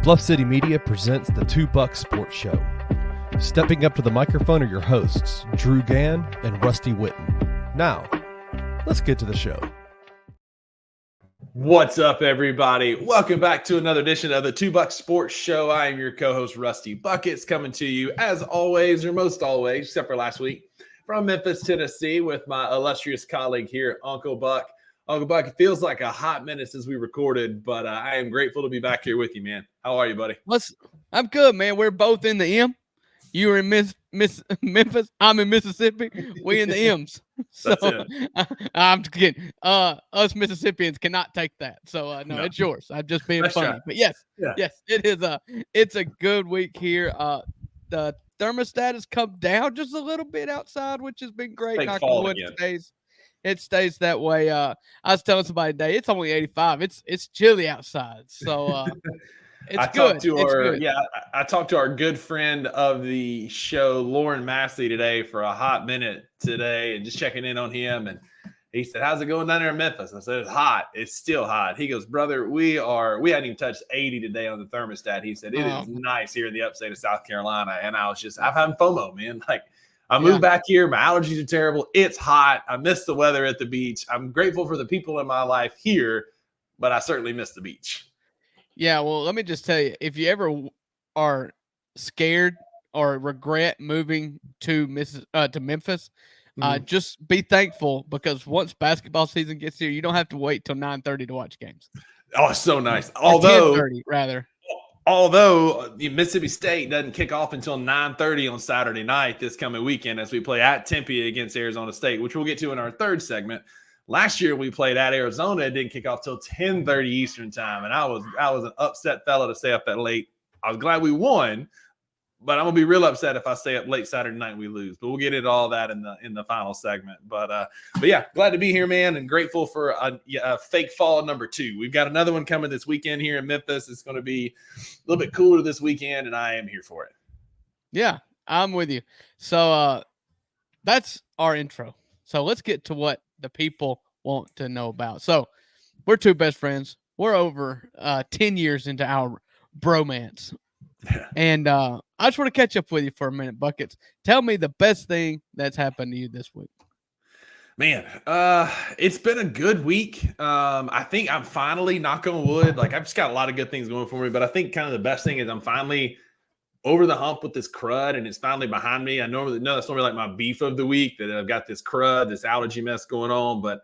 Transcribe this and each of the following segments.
Bluff City Media presents the Two Buck Sports Show. Stepping up to the microphone are your hosts, Drew Gann and Rusty Witten. Now, let's get to the show. What's up, everybody? Welcome back to another edition of the Two Buck Sports Show. I am your co-host, Rusty Buckets, coming to you, as always, or most always, except for last week, from Memphis, Tennessee, with my illustrious colleague here, Uncle Buck. Uncle Buck, it feels like a hot minute since we recorded, but I am grateful to be back here with you, man. How are you, buddy? I'm good, man. We're both in the M. You were in Memphis. I'm in Mississippi. We in the M's. So I'm kidding. Us Mississippians cannot take that. So no, it's yours. I'm just being funny. Right. But yes, it is it's a good week here. The thermostat has come down just a little bit outside, which has been great. Knock on wood, it stays that way. I was telling somebody today, it's only 85. It's chilly outside. So I talked to our good friend of the show, Lauren Massey, today for a hot minute today, and just checking in on him. And he said, "How's it going down there in Memphis?" I said, "It's hot. It's still hot." He goes, "Brother, we hadn't even touched 80 today on the thermostat." He said, "It is nice here in the upstate of South Carolina." And I'm having FOMO, man. Like, I moved back here. My allergies are terrible. It's hot. I miss the weather at the beach. I'm grateful for the people in my life here, but I certainly miss the beach. Yeah, well, let me just tell you, if you ever are scared or regret moving to Memphis, just be thankful, because once basketball season gets here, you don't have to wait till 9:30 to watch games. Oh, it's so nice. Although 10:30 rather. Although Mississippi State doesn't kick off until 9:30 on Saturday night this coming weekend, as we play at Tempe against Arizona State, which we'll get to in our third segment. Last year we played at Arizona. It didn't kick off till 10:30 Eastern time, and I was an upset fella to stay up that late. I was glad we won, but I'm gonna be real upset if I stay up late Saturday night and we lose. But we'll get into all that in the final segment. But yeah, glad to be here, man, and grateful for a fake fall number 2. We've got another one coming this weekend here in Memphis. It's going to be a little bit cooler this weekend, and I am here for it. Yeah, I'm with you. So that's our intro. So let's get to what the people want to know about. So we're two best friends. We're over 10 years into our bromance. And I just want to catch up with you for a minute, Buckets. Tell me the best thing that's happened to you this week. Man, it's been a good week. I think I'm finally, knock on wood, like I've just got a lot of good things going for me, but I think kind of the best thing is I'm finally over the hump with this crud, and it's finally behind me. That's normally like my beef of the week, that I've got this crud, this allergy mess going on, but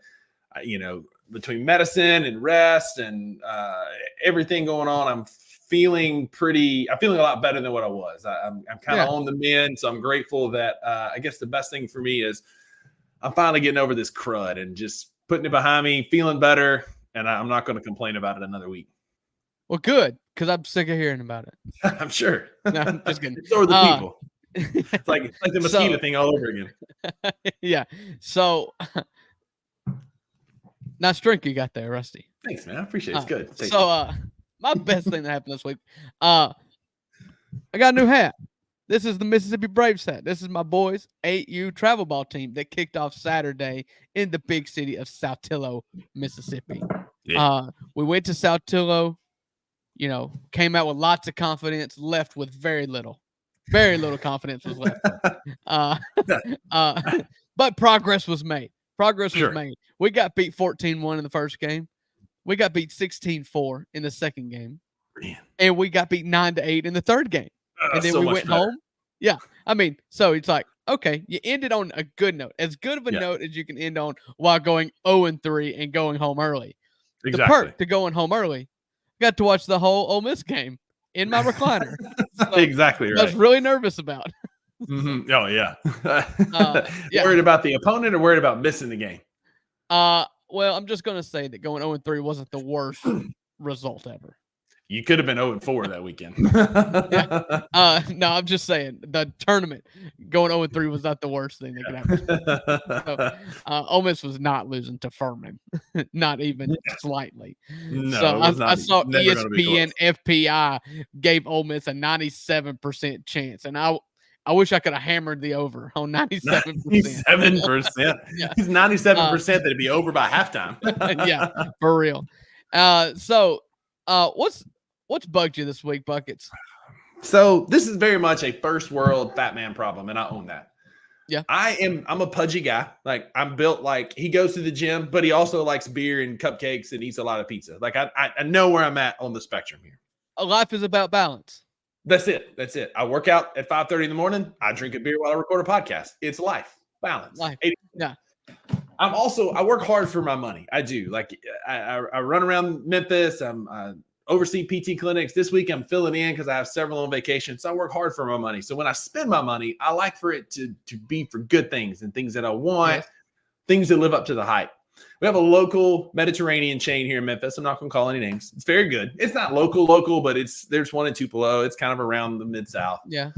between medicine and rest and everything going on, I'm feeling a lot better than what I was. I'm kind of on the mend, so I'm grateful that I guess the best thing for me is I'm finally getting over this crud and just putting it behind me, feeling better, and I'm not going to complain about it another week. Well, good, because I'm sick of hearing about it. I'm sure. No, I'm just kidding. So are the people. It's like the mosquito thing all over again. Yeah. So nice drink you got there, Rusty. Thanks, man. I appreciate it. It's good. So my best thing that happened this week, I got a new hat. This is the Mississippi Braves hat. This is my boys' 8U travel ball team that kicked off Saturday in the big city of Saltillo, Mississippi. Yeah. We went to Saltillo, came out with lots of confidence, left with very little confidence was left. But progress was made. We got beat 14-1 in the first game. We got beat 16-4 in the second game. Man. And we got beat 9-8 in the third game. And then we went home. Yeah. I mean, so it's like, okay, you ended on a good note. As good of a note as you can end on while going 0-3 and going home early. Exactly. The perk to going home early, got to watch the whole Ole Miss game in my recliner. So exactly right. I was really nervous about. Mm-hmm. Oh, yeah. Worried about the opponent or worried about missing the game? Well, I'm just going to say that going 0-3 wasn't the worst result ever. You could have been 0-4 that weekend. No, I'm just saying the tournament going 0-3 was not the worst thing that could happen. So, Ole Miss was not losing to Furman, not even slightly. No, so I saw ESPN FPI gave Ole Miss a 97% chance, and I wish I could have hammered the over on 97%. 97%. Yeah. He's 97% that it'd be over by halftime. Yeah, for real. So what's What's bugged you this week, Buckets? So this is very much a first world fat man problem, and I own that. Yeah. I'm a pudgy guy. Like, I'm built like he goes to the gym, but he also likes beer and cupcakes and eats a lot of pizza. Like, I know where I'm at on the spectrum here. A life is about balance. That's it. I work out at 5:30 in the morning. I drink a beer while I record a podcast. It's life. Balance. Life. Yeah. I work hard for my money. I do. Like, I run around Memphis. I oversee PT clinics. This week I'm filling in because I have several on vacation. So I work hard for my money. So when I spend my money, I like for it to be for good things and things that I want, Yes. things that live up to the hype. We have a local Mediterranean chain here in Memphis. I'm not going to call any names. It's very good. It's not local, but there's one in Tupelo. It's kind of around the Mid-South. Yeah.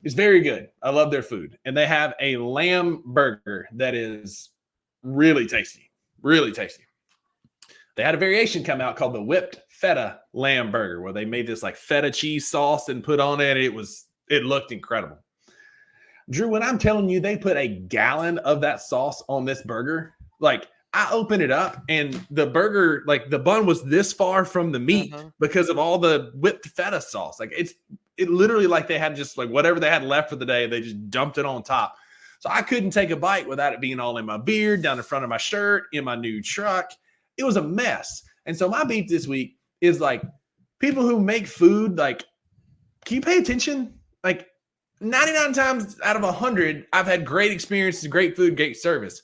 It's very good. I love their food. And they have a lamb burger that is really tasty. Really tasty. They had a variation come out called the whipped feta lamb burger, where they made this like feta cheese sauce and put on it. It looked incredible. Drew, when I'm telling you they put a gallon of that sauce on this burger, like, I opened it up and the burger, like, the bun was this far from the meat because of all the whipped feta sauce. Like, it literally, like, they had just like whatever they had left for the day, they just dumped it on top. So I couldn't take a bite without it being all in my beard, down the front of my shirt, in my new truck. It was a mess. And so my beef this week is, like, people who make food, like, can you pay attention? Like, 99 times out of 100, I've had great experiences, great food, great service.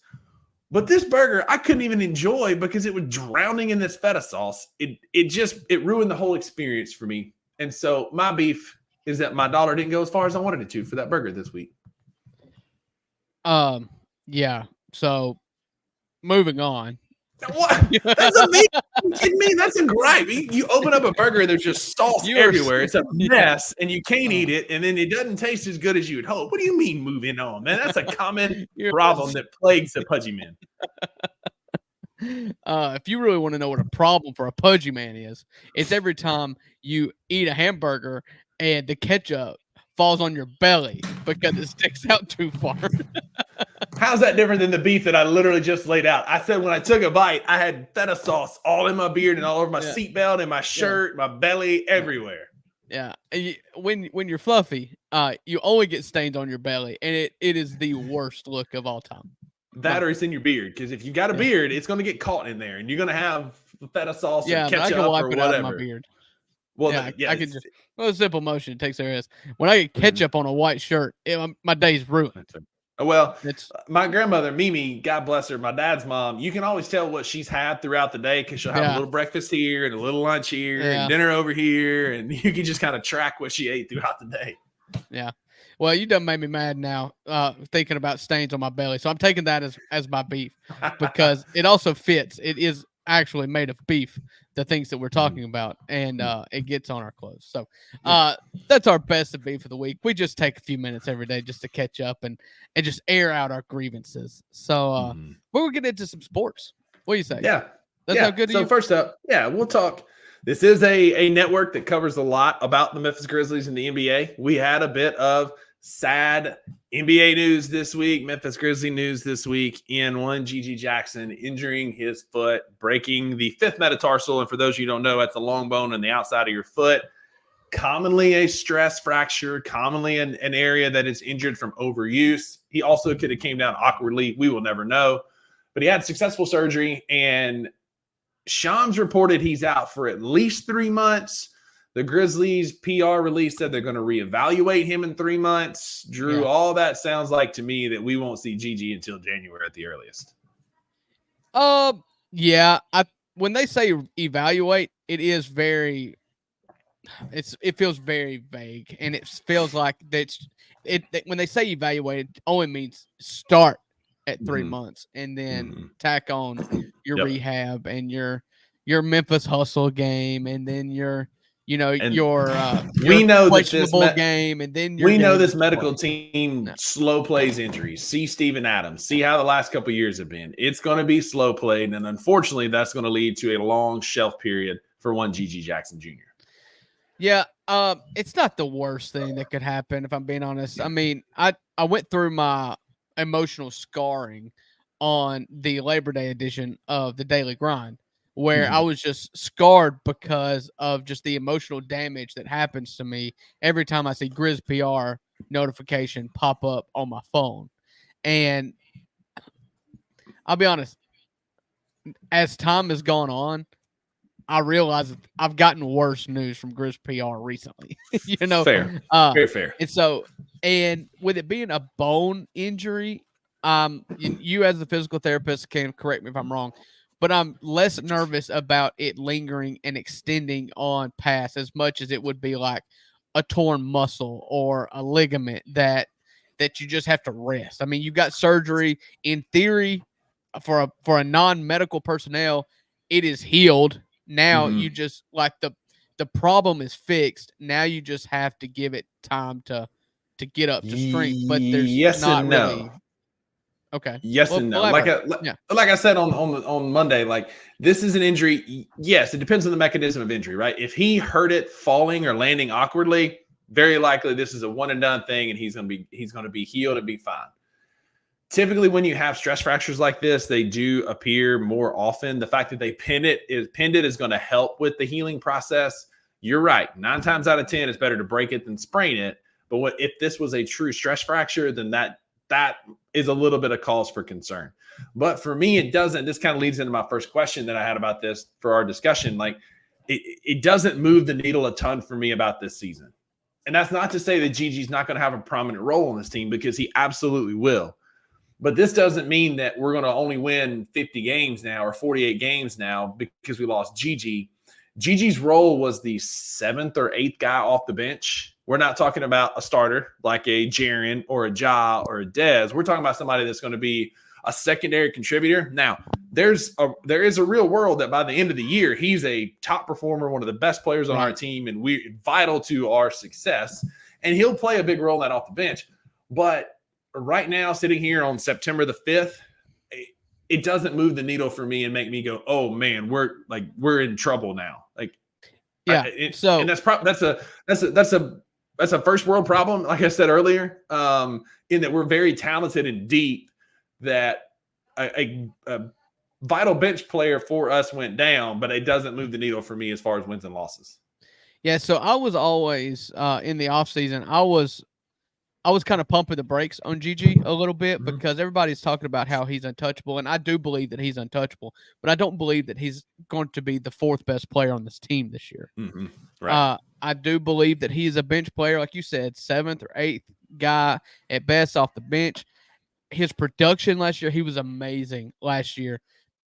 But this burger, I couldn't even enjoy because it was drowning in this feta sauce. It ruined the whole experience for me. And so my beef is that my dollar didn't go as far as I wanted it to for that burger this week. Yeah. So moving on. What? That's amazing. You kidding me? That's a gripe. You open up a burger and there's just sauce everywhere. It's a mess and you can't eat it. And then it doesn't taste as good as you would hope. What do you mean moving on, man? That's a common problem that plagues the pudgy man. If you really want to know what a problem for a pudgy man is, it's every time you eat a hamburger and the ketchup falls on your belly because it sticks out too far. How's that different than the beef that I literally just laid out? I said when I took a bite, I had feta sauce all in my beard and all over my seatbelt and my shirt, my belly, everywhere. Yeah. And when you're fluffy, you only get stains on your belly, and it is the worst look of all time. That or it's in your beard, because if you got a beard, it's going to get caught in there, and you're going to have feta sauce and ketchup I can wipe or it whatever. out of my beard. Well, I can just a simple motion takes care of this. When I get ketchup on a white shirt, my day's ruined. Well, my grandmother, Mimi, God bless her, my dad's mom, you can always tell what she's had throughout the day because she'll have a little breakfast here and a little lunch here and dinner over here, and you can just kind of track what she ate throughout the day. Yeah. Well, you done made me mad now thinking about stains on my belly. So I'm taking that as my beef because it also fits. It is actually made of beef, the things that we're talking about, and it gets on our clothes. So that's our best of beef of the week. We just take a few minutes every day just to catch up and just air out our grievances. So we'll get into some sports. What do you say? Yeah. That's how good So first up, we'll talk. This is a network that covers a lot about the Memphis Grizzlies and the NBA. We had a bit of sad NBA news this week, Memphis Grizzly news this week, in one GG Jackson injuring his foot, breaking the fifth metatarsal. And for those of you who don't know, that's the long bone on the outside of your foot. Commonly a stress fracture, commonly an area that is injured from overuse. He also could have came down awkwardly. We will never know. But he had successful surgery, and Shams reported he's out for at least 3 months. The Grizzlies PR release said they're going to reevaluate him in 3 months. Drew, all that sounds like to me that we won't see Gigi until January at the earliest. When they say evaluate, it feels very vague, and it feels like when they say evaluate, it only means start at 3 months and then tack on your rehab and your Memphis hustle game, and then your we know that game, and then we know this medical team slow plays injuries. See Steven Adams. See how the last couple of years have been. It's going to be slow played, and unfortunately, that's going to lead to a long shelf period for one GG Jackson Jr. Yeah, it's not the worst thing that could happen, if I'm being honest. I mean, I went through my emotional scarring on the Labor Day edition of the Daily Grind where I was just scarred because of just the emotional damage that happens to me every time I see Grizz PR notification pop up on my phone. And I'll be honest, as time has gone on, I realize that I've gotten worse news from Grizz PR recently. Fair. Very fair. And so, and with it being a bone injury, you as the physical therapist can correct me if I'm wrong, but I'm less nervous about it lingering and extending on past as much as it would be like a torn muscle or a ligament that you just have to rest. I mean, you've got surgery in theory for a non-medical personnel, it is healed. Now you just like the problem is fixed. Now you just have to give it time to get up to strength. But there's yes not and no. Really. Okay. Yes and no. Like I said on Monday, like this is an injury. Yes, it depends on the mechanism of injury, right? If he hurt it falling or landing awkwardly, very likely this is a one and done thing, and he's gonna be healed and be fine. Typically, when you have stress fractures like this, they do appear more often. The fact that they pinned it is going to help with the healing process. You're right. 9 times out of 10, it's better to break it than sprain it. But if this was a true stress fracture, then that is a little bit of cause for concern. But for me, it doesn't. This kind of leads into my first question that I had about this for our discussion. Like, it doesn't move the needle a ton for me about this season. And that's not to say that Gigi's not going to have a prominent role in this team, because he absolutely will. But this doesn't mean that we're going to only win 50 games now or 48 games now because we lost Gigi. Gigi's role was the 7th or 8th guy off the bench. We're not talking about a starter like a Jaren or a Ja or a Dez. We're talking about somebody that's going to be a secondary contributor. Now, there is a real world that by the end of the year, he's a top performer, one of the best players on our team, and we're vital to our success. And he'll play a big role in that off the bench. But right now, sitting here on September the 5th, it doesn't move the needle for me and make me go, "Oh man, we're in trouble now." Like, yeah. And that's a first world problem. Like I said earlier, in that we're very talented and deep. That a vital bench player for us went down, but it doesn't move the needle for me as far as wins and losses. Yeah. So I was always in the offseason, I was kind of pumping the brakes on Gigi a little bit because everybody's talking about how he's untouchable, and I do believe that he's untouchable, but I don't believe that he's going to be the 4th best player on this team this year. Right. I do believe that he's a bench player, like you said, 7th or 8th guy at best off the bench. His production last year, he was amazing last year,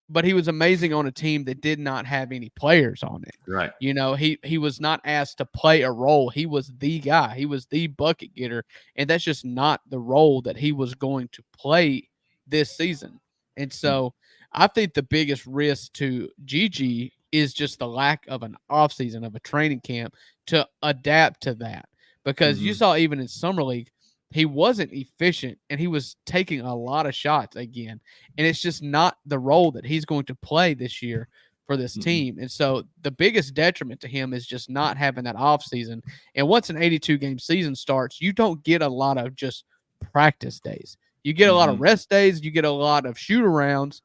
but he was amazing on a team that did not have any players on it. Right. He was not asked to play a role. He was the guy. He was the bucket getter, and that's just not the role that he was going to play this season. And so I think the biggest risk to Gigi is just the lack of an offseason, of a training camp to adapt to that. Because you saw even in Summer League, he wasn't efficient, and he was taking a lot of shots again. And it's just not the role that he's going to play this year for this team. And so the biggest detriment to him is just not having that offseason. And once an 82-game season starts, you don't get a lot of just practice days. You get a lot of rest days. You get a lot of shoot-arounds.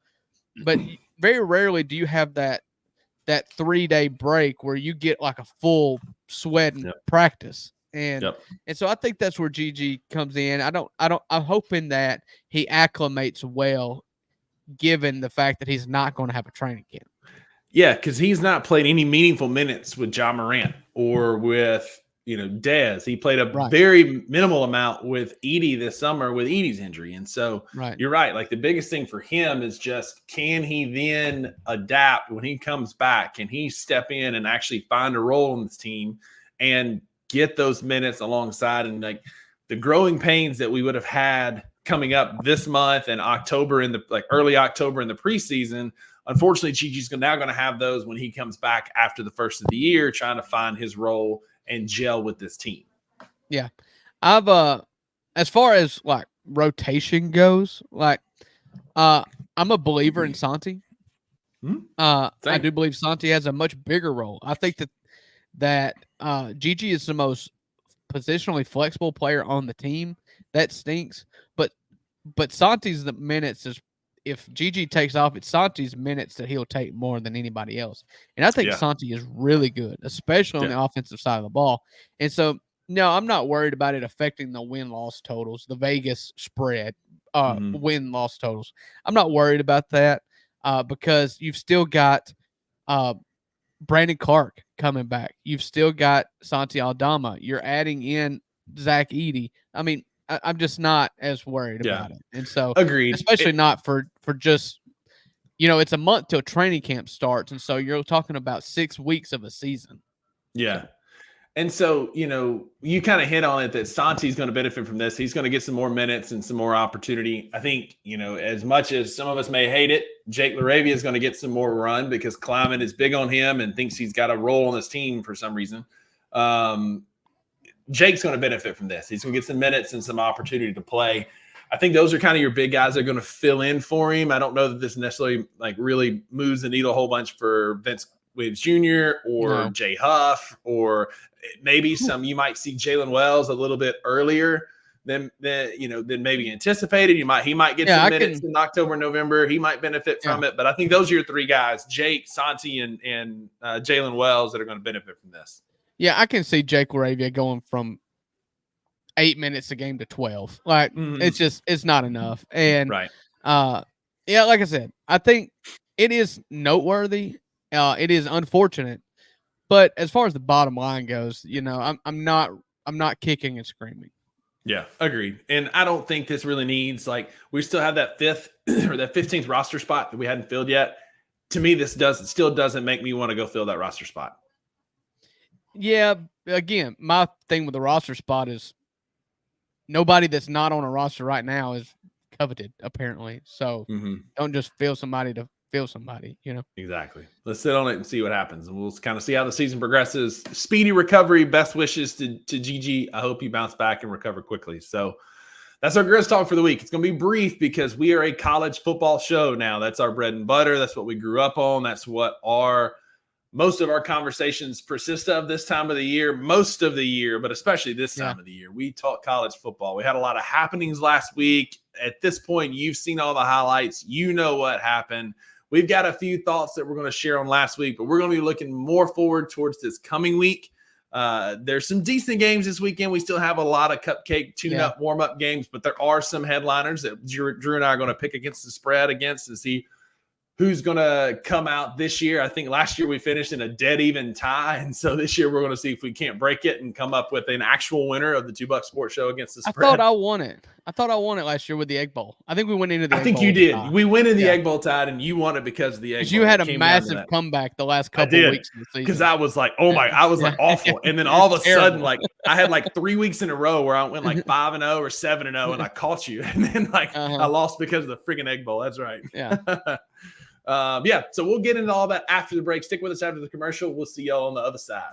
But very rarely do you have that 3-day break where you get like a full sweat and practice. And so I think that's where Gigi comes in. I'm hoping that he acclimates well, given the fact that he's not going to have a training camp. Yeah, because he's not played any meaningful minutes with Ja Morant or with Dez. He played a very minimal amount with Edie this summer with Edie's injury. And so you're right. Like, the biggest thing for him is just, can he then adapt when he comes back? Can he step in and actually find a role in this team and get those minutes alongside? And like the growing pains that we would have had coming up this month and October, in the early October in the preseason, unfortunately, Gigi's now going to have those when he comes back after the first of the year, trying to find his role and gel with this team. Yeah. I've as far as like rotation goes, like I'm a believer in Santi. I do believe Santi has a much bigger role. I think that Gigi is the most positionally flexible player on the team. That stinks. But Santi's the minutes if Gigi takes off, it's Santi's minutes that he'll take more than anybody else. And I think Santi is really good, especially on the offensive side of the ball. And so, no, I'm not worried about it affecting the win-loss totals, the Vegas spread, win-loss totals. I'm not worried about that because you've still got Brandon Clark coming back. You've still got Santi Aldama. You're adding in Zach Edey. I mean, I'm just not as worried about it. And so, agreed. Especially not for just, it's a month till training camp starts. And so you're talking about 6 weeks of a season. Yeah. And so, you kind of hit on it that Santi's going to benefit from this. He's going to get some more minutes and some more opportunity. I think, as much as some of us may hate it, Jake LaRavia is going to get some more run because Kleiman is big on him and thinks he's got a role on this team for some reason. Jake's going to benefit from this. He's going to get some minutes and some opportunity to play. I think those are kind of your big guys that are going to fill in for him. I don't know that this necessarily really moves the needle a whole bunch for Vince Williams Jr. or Jay Huff, or maybe you might see Jalen Wells a little bit earlier than maybe anticipated. He might get some minutes in October, November. He might benefit from it. But I think those are your three guys, Jake, Santi, and Jalen Wells, that are going to benefit from this. Yeah, I can see Jake LaRavia going from 8 minutes a game to 12. Like it's not enough. And like I said, I think it is noteworthy. It is unfortunate, but as far as the bottom line goes, I'm not kicking and screaming. Yeah, agreed. And I don't think this really needs, we still have that 5th or that 15th roster spot that we hadn't filled yet. To me, this still doesn't make me want to go fill that roster spot. Yeah, again, my thing with the roster spot is nobody that's not on a roster right now is coveted, apparently. So don't just fill somebody to fill somebody, Exactly. Let's sit on it and see what happens. And we'll kind of see how the season progresses. Speedy recovery. Best wishes to Gigi. I hope you bounce back and recover quickly. So that's our Grizz Talk for the week. It's going to be brief because we are a college football show now. That's our bread and butter. That's what we grew up on. That's what most of our conversations persist of this time of the year, most of the year, but especially this time of the year. We talk college football. We had a lot of happenings last week. At this point, you've seen all the highlights. You know what happened. We've got a few thoughts that we're going to share on last week, but we're going to be looking more forward towards this coming week. There's some decent games this weekend. We still have a lot of cupcake, tune-up, warm-up games, but there are some headliners that Drew and I are going to pick against the spread against and see who's going to come out this year. I think last year we finished in a dead even tie. And so this year we're going to see if we can't break it and come up with an actual winner of the $2 Sports Show against the spread. I thought I won it last year with the Egg Bowl. I think we went into the Egg Bowl. I think you did. We went in the Egg Bowl tied and you won it because of the Egg Bowl. You had a massive comeback the last couple of weeks of the season. Because I was like, I was awful. And then all of a sudden, I had 3 weeks in a row where I went 5-0 or 7-0 and I caught you. And then I lost because of the freaking Egg Bowl. That's right. Yeah. So we'll get into all that after the break. Stick with us after the commercial. We'll see y'all on the other side.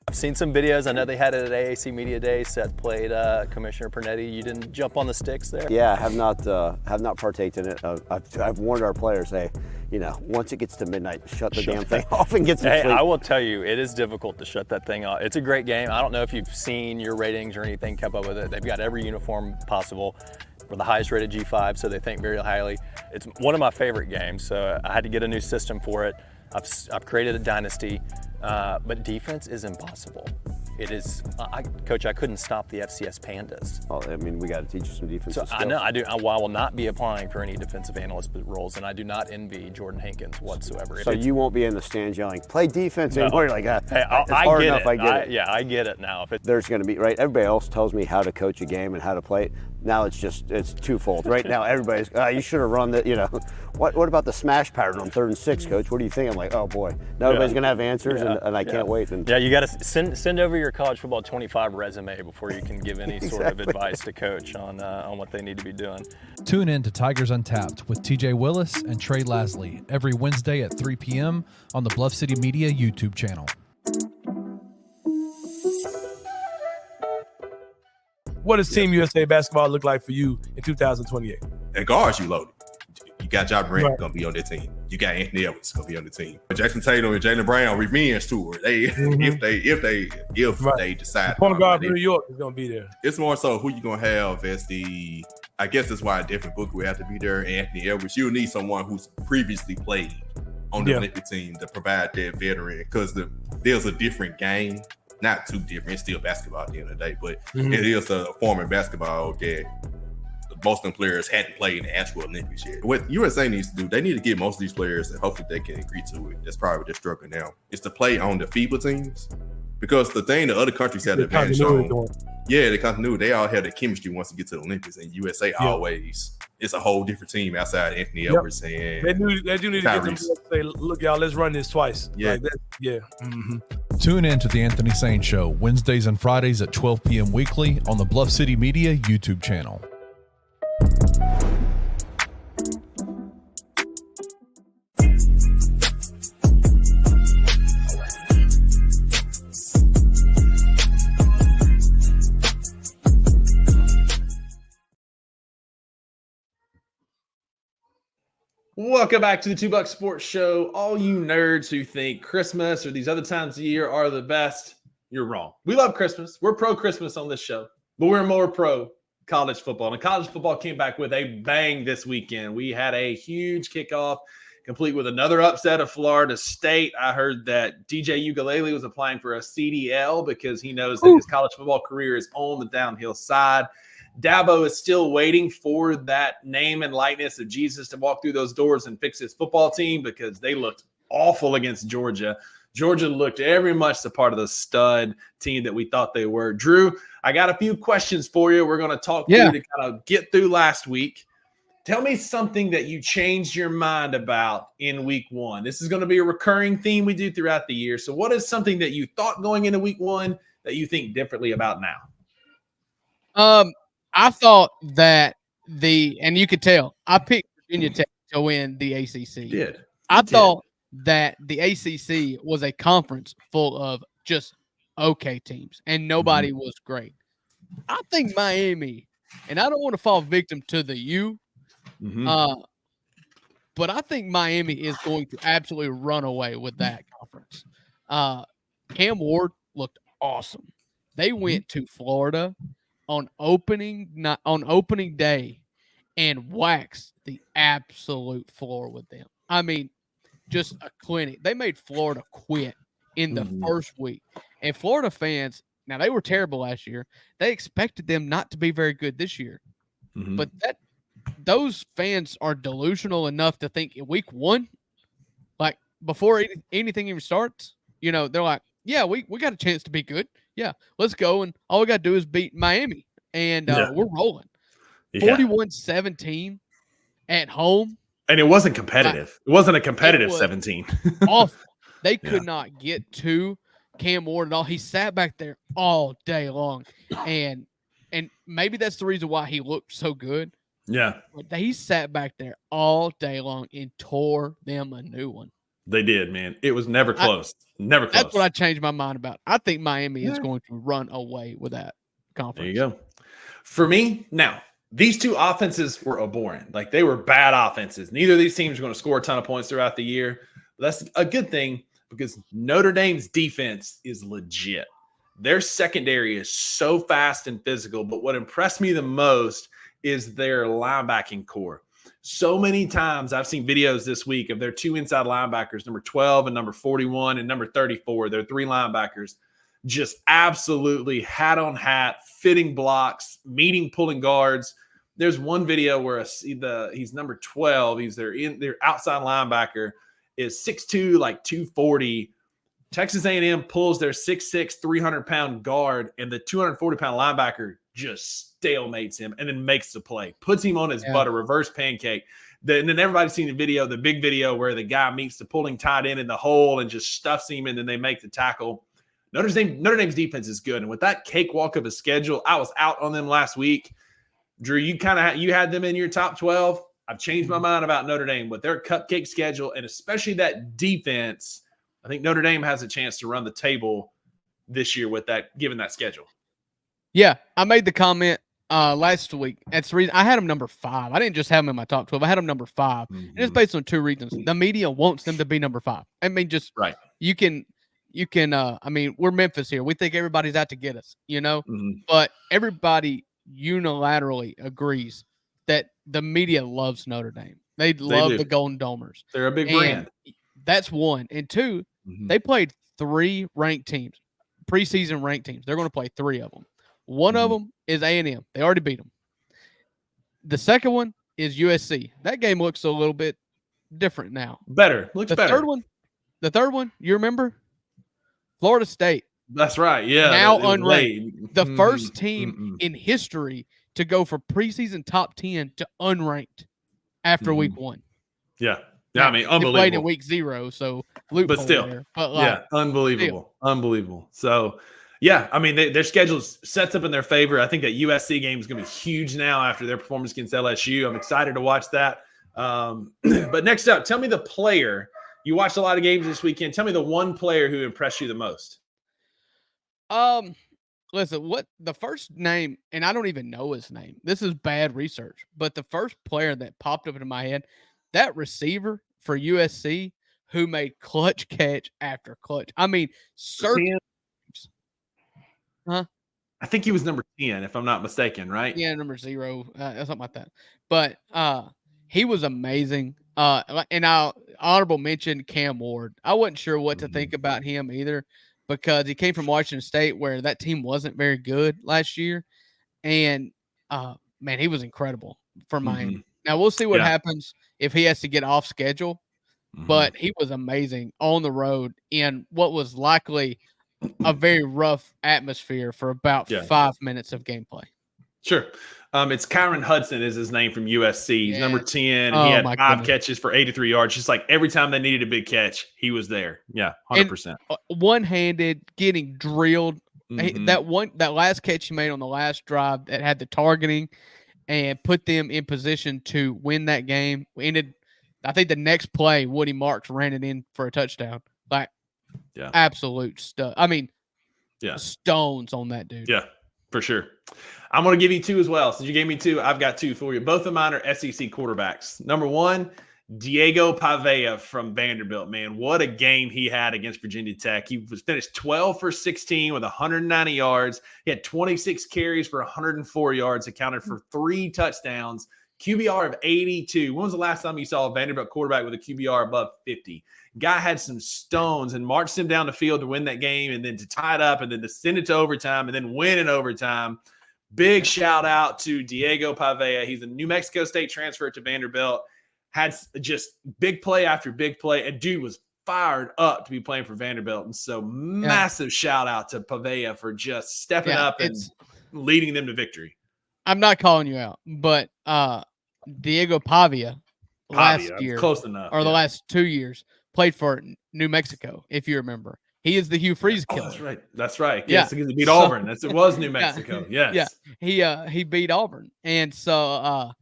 I've seen some videos. I know they had it at AAC Media Day. Seth played Commissioner Pernetti. You didn't jump on the sticks there? Yeah, I have not partaked in it. I've warned our players, hey, once it gets to midnight, shut the damn thing off and get some sleep. I will tell you, it is difficult to shut that thing off. It's a great game. I don't know if you've seen your ratings or anything, kept up with it. They've got every uniform possible. We're the highest rated G5, so they think very highly. It's one of my favorite games, so I had to get a new system for it. I've created a dynasty, but defense is impossible. It is, Coach, I couldn't stop the FCS Pandas. Well, I mean, we got to teach you some defensive skills. I know, I do. I will not be applying for any defensive analyst roles, and I do not envy Jordan Hankins whatsoever. So you won't be in the stands yelling, play defense anymore. You're like, hey, it's hard enough, I get it. Yeah, I get it now. There's going to be, right, everybody else tells me how to coach a game and how to play it. Now it's twofold. Right now, everybody's, you should have run the, what about the smash pattern on 3rd and 6, Coach? What do you think? I'm like, oh boy, now everybody's going to have answers, and I can't wait. And you got to send over your college football 25 resume before you can give any sort of advice to Coach on what they need to be doing. Tune in to Tigers Untapped with TJ Willis and Trey Lasley every Wednesday at 3 p.m. on the Bluff City Media YouTube channel. What does Team USA basketball look like for you in 2028? At guards, you loaded. You got Ja Morant gonna be on their team. You got Anthony Edwards gonna be on the team. Jackson Tatum and Jaylen Brown revenge tour. If they decide. Point guard from New York is gonna be there. It's more so who you gonna have as the. I guess that's why a different book would have to be there. Anthony Edwards. You'll need someone who's previously played on the Olympic team to provide that veteran, because there's a different game. Not too different. It's still basketball at the end of the day, but it is a form of basketball that most of them players hadn't played in the actual Olympics yet. What USA needs to do, they need to get most of these players, and hopefully they can agree to it. That's probably what they're struggling now. Is to play on the FIBA teams, because the thing the other countries had the advantage on. The continuity. They all have the chemistry once you get to the Olympics, and USA always. It's a whole different team outside Anthony Edwards and they do need to get them to say, look, y'all, let's run this twice. Tune in to the Anthony Sane Show Wednesdays and Fridays at 12 p.m. weekly on the Bluff City Media YouTube channel. Welcome back to the $2 Sports Show. All you nerds who think Christmas or these other times of year are the best, you're wrong. We love Christmas. We're pro Christmas on this show, but we're more pro college football. And college football came back with a bang this weekend. We had a huge kickoff, complete with another upset of Florida State. I heard that DJ Ugalele was applying for a CDL because he knows that his college football career is on the downhill side. Dabo is still waiting for that name and likeness of Jesus to walk through those doors and fix his football team, because they looked awful against Georgia. Georgia looked every much the part of the stud team that we thought they were. Drew, I got a few questions for you. We're going to talk through to kind of get through last week. Tell me something that you changed your mind about in week one. This is going to be a recurring theme we do throughout the year. So what is something that you thought going into week one that you think differently about now? I thought that and you could tell, I picked Virginia Tech to win the ACC. I thought that the ACC was a conference full of just okay teams, and nobody was great. I think Miami, and I don't want to fall victim to the U, but I think Miami is going to absolutely run away with that conference. Cam Ward looked awesome. They went to Florida on opening day and waxed the absolute floor with them. I mean, just a clinic. They made Florida quit in the first week. And Florida fans, now they were terrible last year. They expected them not to be very good this year. But those fans are delusional enough to think in week one, like before anything even starts, they're like, yeah, we got a chance to be good. Yeah, let's go. And all we got to do is beat Miami. And we're rolling. 41-17 at home. And it wasn't competitive. It wasn't a competitive 17. Awful. They could not get to Cam Ward at all. He sat back there all day long. And maybe that's the reason why he looked so good. Yeah. But he sat back there all day long and tore them a new one. They did, man. It was never close. Never close. That's what I changed my mind about. I think Miami is going to run away with that conference. There you go. For me, now, these two offenses were abhorrent. Like, they were bad offenses. Neither of these teams are going to score a ton of points throughout the year. But that's a good thing, because Notre Dame's defense is legit. Their secondary is so fast and physical. But what impressed me the most is their linebacking core. So many times I've seen videos this week of their two inside linebackers, number 12 and number 41 and number 34. Their three linebackers just absolutely hat on hat, fitting blocks, meeting pulling guards. There's one video where he's number 12. He's their outside linebacker is 6'2", like 240. Texas A&M pulls their 6'6", 300-pound guard, and the 240-pound linebacker just stalemates him and then makes the play, puts him on his butt, a reverse pancake. And then everybody's seen the big video where the guy meets the pulling tight end in the hole and just stuffs him, and then they make the tackle. Notre Dame's defense is good, and with that cakewalk of a schedule, I was out on them last week. Drew, you had them in your top 12. I've changed my mind about Notre Dame with their cupcake schedule, and especially that defense. I think Notre Dame has a chance to run the table this year with that, given that schedule. Yeah, I made the comment last week. That's the reason I had them number 5. I didn't just have them in my top 12. I had them number 5. And it's based on 2 reasons. The media wants them to be number 5. I mean, just right. You can I mean, we're Memphis here. We think everybody's out to get us, but everybody unilaterally agrees that the media loves Notre Dame. They love the Golden Domers. They're a big brand. That's one. And 2, they played 3 ranked teams, preseason ranked teams. They're going to play 3 of them. One of them is A&M. They already beat them. The second one is USC. That game looks a little bit different now. Better. Looks better. The third one, you remember? Florida State. That's right. Yeah. Now unranked. The first team in history to go from preseason top 10 to unranked after week 1. Yeah. Yeah, I mean, unbelievable. They played in week 0, so but still, there. But unbelievable. Unbelievable. So, yeah, I mean, their schedule sets up in their favor. I think that USC game is going to be huge now after their performance against LSU. I'm excited to watch that. But next up, tell me the player. You watched a lot of games this weekend. Tell me the one player who impressed you the most. Listen, what the first name, and I don't even know his name. This is bad research, but the first player that popped up into my head, that receiver for USC who made clutch catch after clutch. I mean, I think he was number 10, if I'm not mistaken, right? Yeah, number 0, something like that. But he was amazing. And I'll honorable mention Cam Ward. I wasn't sure what to think about him either because he came from Washington State where that team wasn't very good last year. And, man, he was incredible for Miami. Now, we'll see what happens if he has to get off schedule. But he was amazing on the road in what was likely a very rough atmosphere for about 5 minutes of gameplay. Sure. It's Kyron Hudson is his name from USC. He's number 10. He had 5 catches for 83 yards. Just like every time they needed a big catch, he was there. Yeah, 100%. One-handed, getting drilled. That last catch he made on the last drive that had the targeting and put them in position to win that game. I think the next play, Woody Marks ran it in for a touchdown. Like, absolute stuff. I mean, stones on that dude. Yeah, for sure. I'm going to give you 2 as well. Since you gave me 2, I've got 2 for you. Both of mine are SEC quarterbacks. Number 1, Diego Pavea from Vanderbilt. Man, what a game he had against Virginia Tech. He was finished 12 for 16 with 190 yards. He had 26 carries for 104 yards, accounted for 3 touchdowns. QBR of 82. When was the last time you saw a Vanderbilt quarterback with a QBR above 50? Guy had some stones and marched him down the field to win that game and then to tie it up and then to send it to overtime and then win in overtime. Big shout out to Diego Pavea. He's a New Mexico State transfer to Vanderbilt. Had just big play after big play. And dude was fired up to be playing for Vanderbilt. And so massive shout out to Pavea for just stepping up and leading them to victory. I'm not calling you out, but Diego Pavia last year, close enough, or the last 2 years, played for New Mexico, if you remember. He is the Hugh Freeze killer. That's right. That's right. Yes, because he beat Auburn. It was New Mexico. Yes. Yeah. He beat Auburn. And so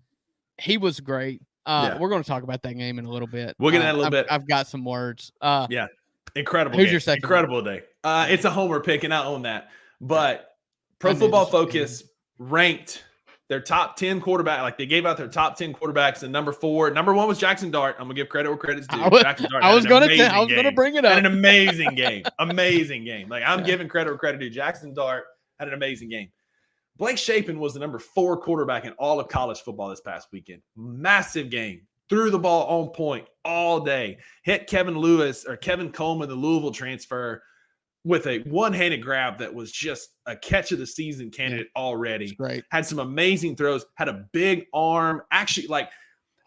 he was great. We're going to talk about that game in a little bit. We'll get in a little bit. I've got some words. Incredible. Who's your second? Incredible day. It's a homer pick, and I own that. But Pro Football Focus ranked their top 10 quarterback. Like they gave out their top 10 quarterbacks, and number 1 was Jackson Dart. I'm gonna give credit where credit's due. Jackson Dart. I was gonna bring it up. Had an amazing game. Amazing game. Like I'm giving credit where credit due. Jackson Dart had an amazing game. Blake Shapen was the number 4 quarterback in all of college football this past weekend. Massive game. Threw the ball on point all day. Hit Kevin Coleman, the Louisville transfer, with a one-handed grab that was just a catch of the season candidate already. Right. Had some amazing throws, had a big arm. Actually,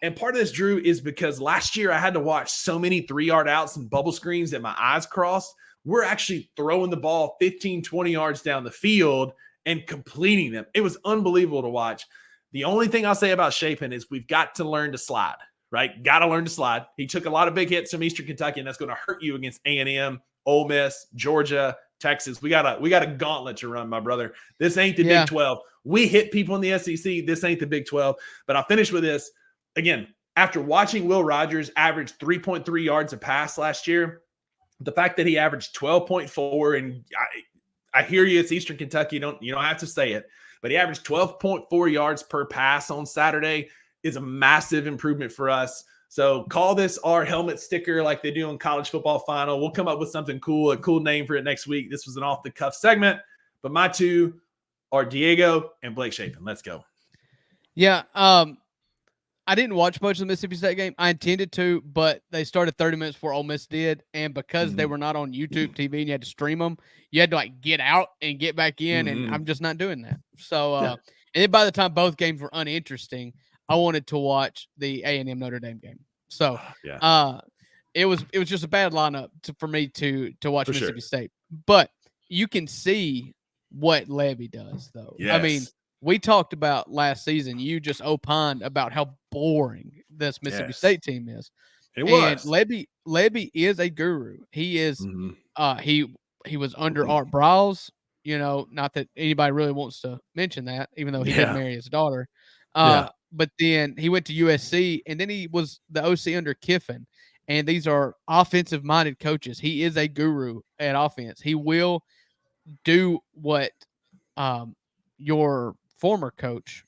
and part of this, Drew, is because last year I had to watch so many 3-yard outs and bubble screens that my eyes crossed. We're actually throwing the ball 15, 20 yards down the field and completing them. It was unbelievable to watch. The only thing I'll say about Shapen is we've got to learn to slide, right? Got to learn to slide. He took a lot of big hits from Eastern Kentucky, and that's going to hurt you against A&M, Ole Miss, Georgia, Texas. We got a gauntlet to run, my brother. This ain't the Big 12. We hit people in the SEC. This ain't the Big 12. But I'll finish with this. Again, after watching Will Rogers average 3.3 yards a pass last year, the fact that he averaged 12.4, and I hear you, it's Eastern Kentucky. You don't have to say it. but he averaged 12.4 yards per pass on Saturday. Is a massive improvement for us. So call this our helmet sticker like they do in college football final. We'll come up with something cool, a cool name for it next week. This was an off-the-cuff segment, but my two are Diego and Blake Shapen. Let's go. Yeah, I didn't watch much of the Mississippi State game. I intended to, but they started 30 minutes before Ole Miss did, and because they were not on YouTube TV and you had to stream them, you had to like get out and get back in, and I'm just not doing that. So, and then by the time both games were uninteresting, I wanted to watch the A&M Notre Dame game. So, it was just a bad lineup for me to watch Mississippi State. But you can see what Levy does, though. Yes. I mean, we talked about last season. You just opined about how boring this Mississippi State team is. It was. And Levy is a guru. He is. He was under Art Briles. You know, not that anybody really wants to mention that, even though he did marry his daughter. But then he went to USC, and then he was the OC under Kiffin. And these are offensive-minded coaches. He is a guru at offense. He will do what your former coach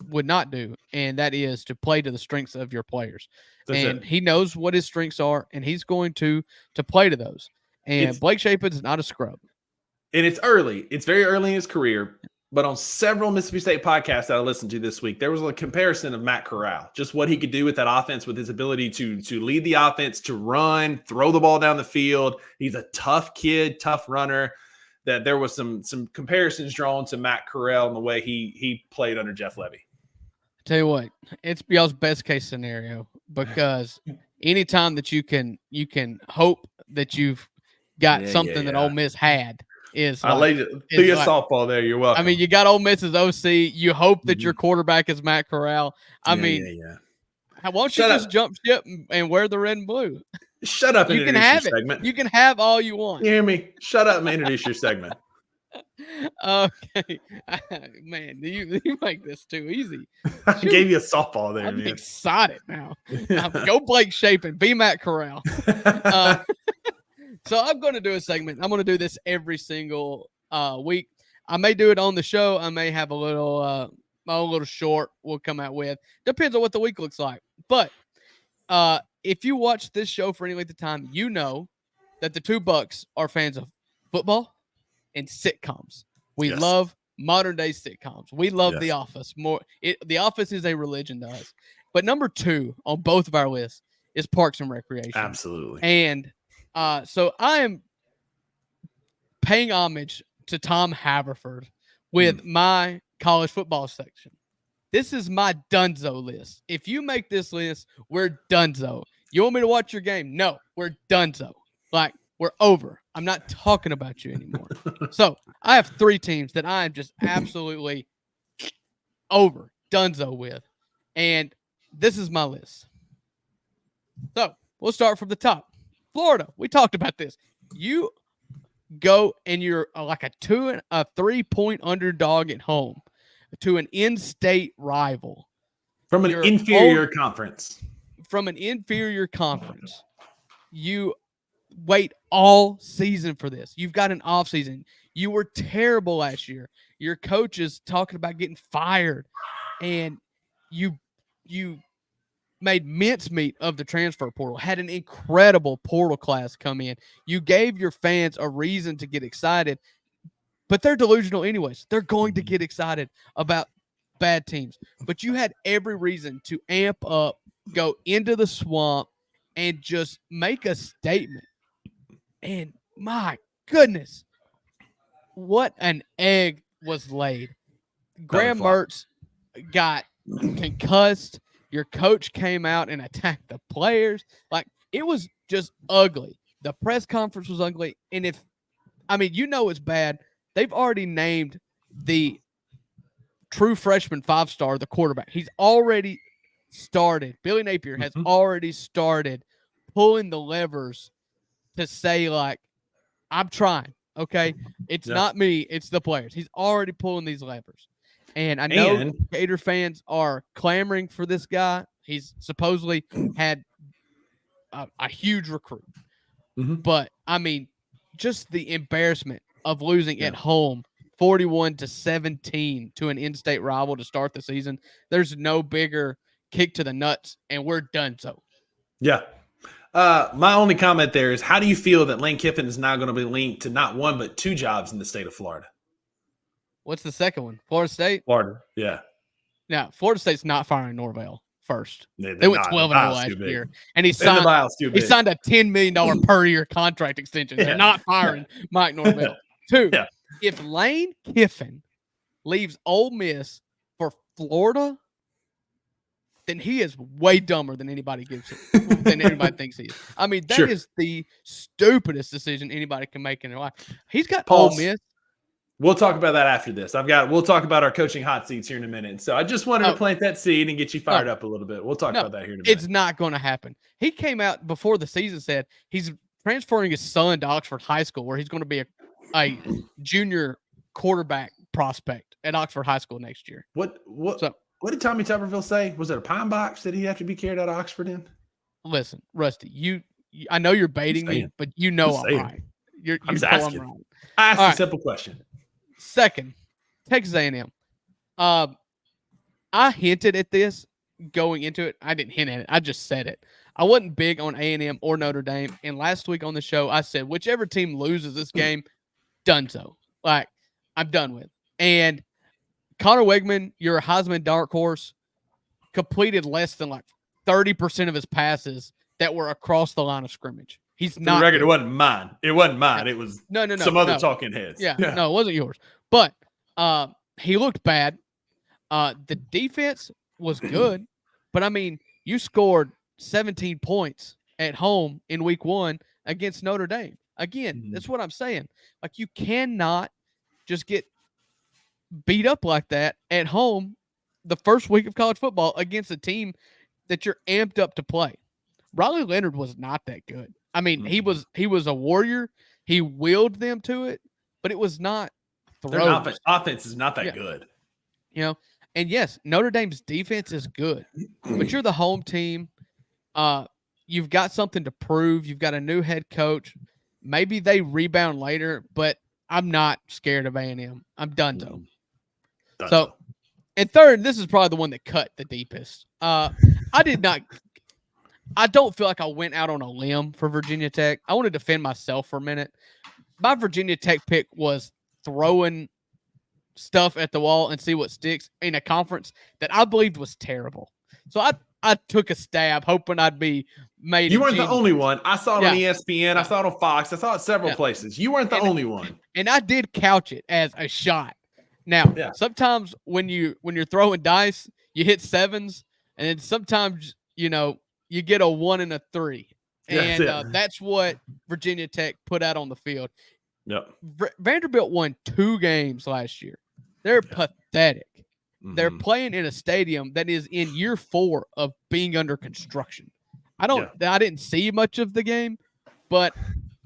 would not do, and that is to play to the strengths of your players. He knows what his strengths are, and he's going to play to those. And Blake Shapen is not a scrub. And it's early. It's very early in his career. But on several Mississippi State podcasts that I listened to this week, there was a comparison of Matt Corral, just what he could do with that offense, with his ability to lead the offense, to run, throw the ball down the field. He's a tough kid, tough runner. That there was some comparisons drawn to Matt Corral and the way he played under Jeff Levy. Tell you what, it's y'all's best case scenario, because anytime that you can hope that you've got something that Ole Miss had is I laid it threw you a softball there. You're welcome. I mean, you got Ole Miss's OC. You hope that your quarterback is Matt Corral. I mean, why don't you just jump ship and wear the red and blue? Shut up and you can introduce have your it. segment. You can have all you want. You hear me? Shut up and introduce your segment. Okay. Man, you make this too easy. I gave you a softball there, I'm man. excited now. Go Blake Shapen. Be Matt Corral. So I'm going to do a segment. I'm going to do this every single week. I may do it on the show. I may have a little short we'll come out with. Depends on what the week looks like. But if you watch this show for any length of time, you know that the two Bucks are fans of football and sitcoms. We love modern day sitcoms. We love The Office more. The Office is a religion to us. But number 2 on both of our lists is Parks and Recreation. Absolutely. And so I am paying homage to Tom Haverford with my college football section. This is my dunzo list. If you make this list, we're dunzo. You want me to watch your game? No, we're dunzo. Like, we're over. I'm not talking about you anymore. So I have 3 teams that I am just absolutely over, dunzo with. And this is my list. So we'll start from the top. Florida, we talked about this. You go and you're like a 3-point underdog at home to an in-state rival. From an inferior conference. From an inferior conference. You wait all season for this. You've got an off season. You were terrible last year. Your coach is talking about getting fired. And you made mincemeat of the transfer portal, had an incredible portal class come in. You gave your fans a reason to get excited, but they're delusional anyways. They're going to get excited about bad teams. But you had every reason to amp up, go into the swamp, and just make a statement. And my goodness, what an egg was laid. Graham Mertz got concussed. Your coach came out and attacked the players. Like, it was just ugly. The press conference was ugly. And it's bad. They've already named the true freshman 5-star, the quarterback. He's already started. Billy Napier has already started pulling the levers to say, like, I'm trying. Okay. It's not me. It's the players. He's already pulling these levers. And I know Gator fans are clamoring for this guy. He's supposedly had a huge recruit. But, just the embarrassment of losing at home 41-17 to an in-state rival to start the season. There's no bigger kick to the nuts, and we're done so. Yeah. My only comment there is, how do you feel that Lane Kiffin is now going to be linked to not one but two jobs in the state of Florida? What's the second one? Florida State? Florida, yeah. Now, Florida State's not firing Norvell first. They went 12-0 last year, and he signed a $10 million per year contract extension. They're not firing Mike Norvell. Two, if Lane Kiffin leaves Ole Miss for Florida, then he is way dumber than anybody thinks he is. I mean, that is the stupidest decision anybody can make in their life. He's got Ole Miss. We'll talk about that after this. We'll talk about our coaching hot seats here in a minute. So I just wanted to plant that seed and get you fired up a little bit. We'll talk about that here in a minute. It's not going to happen. He came out before the season, said he's transferring his son to Oxford High School, where he's going to be a junior quarterback prospect at Oxford High School next year. What did Tommy Tuberville say? Was it a pine box that he had to be carried out of Oxford in? Listen, Rusty, I know you're baiting me, but you know I'm right. I'm asking. Right. I asked a simple question. Second, Texas A&M. I hinted at this going into it. I didn't hint at it. I just said it. I wasn't big on A&M or Notre Dame. And last week on the show, I said, whichever team loses this game, done so. Like, I'm done with. And Connor Wegman, your Heisman dark horse, completed less than 30% of his passes that were across the line of scrimmage. He's not. For the record, it wasn't mine. It wasn't mine. Yeah. It was no, some other talking heads. Yeah, no, it wasn't yours. But he looked bad. The defense was good. But, I mean, you scored 17 points at home in week 1 against Notre Dame. Again, that's what I'm saying. You cannot just get beat up like that at home the first week of college football against a team that you're amped up to play. Riley Leonard was not that good. I mean, he was a warrior. He willed them to it, but it was not throws. Their offense is not that good. And yes, Notre Dame's defense is good, but you're the home team. You've got something to prove. You've got a new head coach. Maybe they rebound later, but I'm not scared of A&M. I'm done though. So, and third, this is probably the one that cut the deepest. I don't feel like I went out on a limb for Virginia Tech. I want to defend myself for a minute. My Virginia Tech pick was throwing stuff at the wall and see what sticks in a conference that I believed was terrible. So I took a stab hoping I'd be made. You weren't the only one. I saw it on ESPN. I saw it on Fox. I saw it several places. You weren't the only one. And I did couch it as a shot. Now, sometimes when you're throwing dice, you hit sevens, and then sometimes, you get a 1 and a 3. And that's what Virginia Tech put out on the field. Yep. Vanderbilt won 2 games last year. They're pathetic. Mm-hmm. They're playing in a stadium that is in year 4 of being under construction. I didn't see much of the game, but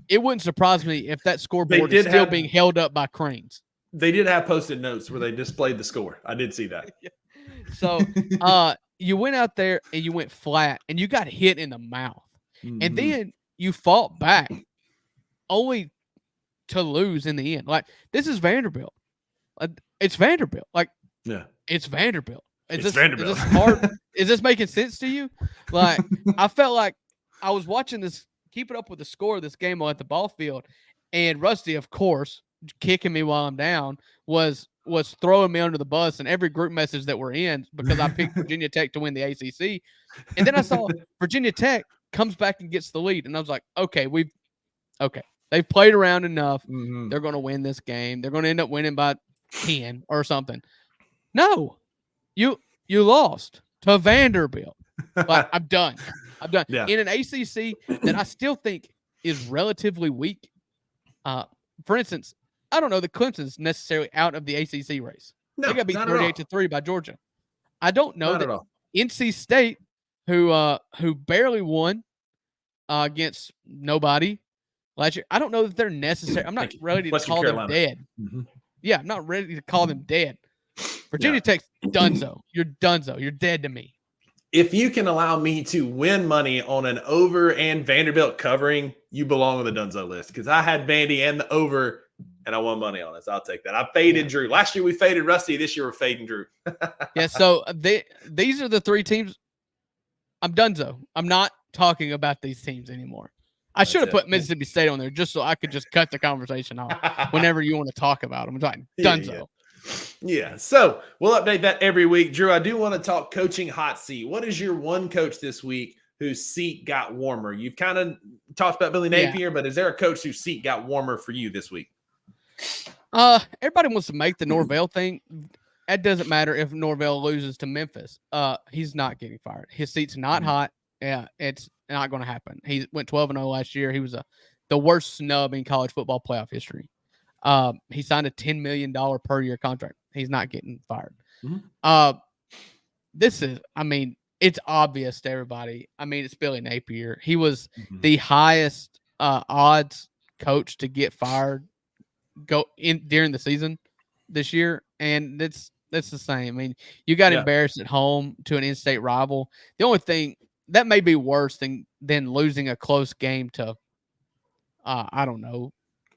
it wouldn't surprise me if that scoreboard is still being held up by cranes. They did have Post-it notes where they displayed the score. I did see that. So you went out there and you went flat and you got hit in the mouth. Mm-hmm. And then you fought back only to lose in the end. This is Vanderbilt. It's Vanderbilt. It's Vanderbilt. Is this hard? Is this making sense to you? I felt like I was watching this, keeping up with the score of this game at the ball field, and Rusty, of course, kicking me while I'm down, was throwing me under the bus in every group message that we're in because I picked Virginia Tech to win the ACC. And then I saw Virginia Tech comes back and gets the lead, and I was like, they've played around enough. Mm-hmm. They're going to win this game. They're going to end up winning by 10 or something. No, you lost to Vanderbilt. I'm done. Yeah. In an ACC that I still think is relatively weak. For instance, I don't know that Clemson's necessarily out of the ACC race. No, they got beat 38-3 by Georgia. I don't know that NC State, who barely won against nobody last year, I don't know that they're necessary. I'm not ready to call them dead. Mm-hmm. Yeah, I'm not ready to call them dead. Virginia Tech's donezo. You're donezo. You're dead to me. If you can allow me to win money on an over and Vanderbilt covering, you belong on the donezo list because I had Vandy and the over and I won money on it. So I'll take that. I faded Drew. Last year we faded Rusty. This year we're fading Drew. Yeah, so these are the three teams. I'm donezo. I'm not talking about these teams anymore. I should have put Mississippi State on there just so I could just cut the conversation off whenever you want to talk about them. I'm talking donezo. Yeah, so we'll update that every week. Drew, I do want to talk coaching hot seat. What is your one coach this week whose seat got warmer? You've kind of talked about Billy Napier, but is there a coach whose seat got warmer for you this week? Everybody wants to make the Norvell thing. It doesn't matter if Norvell loses to Memphis. He's not getting fired. His seat's not hot. Yeah, it's not going to happen. He went 12-0 last year. He was the worst snub in college football playoff history. He signed a $10 million per year contract. He's not getting fired. It's obvious to everybody. I mean, it's Billy Napier. He was the highest odds coach to get fired during the season this year, and that's the same. I mean, you got embarrassed at home to an in-state rival. The only thing that may be worse than losing a close game to I don't know,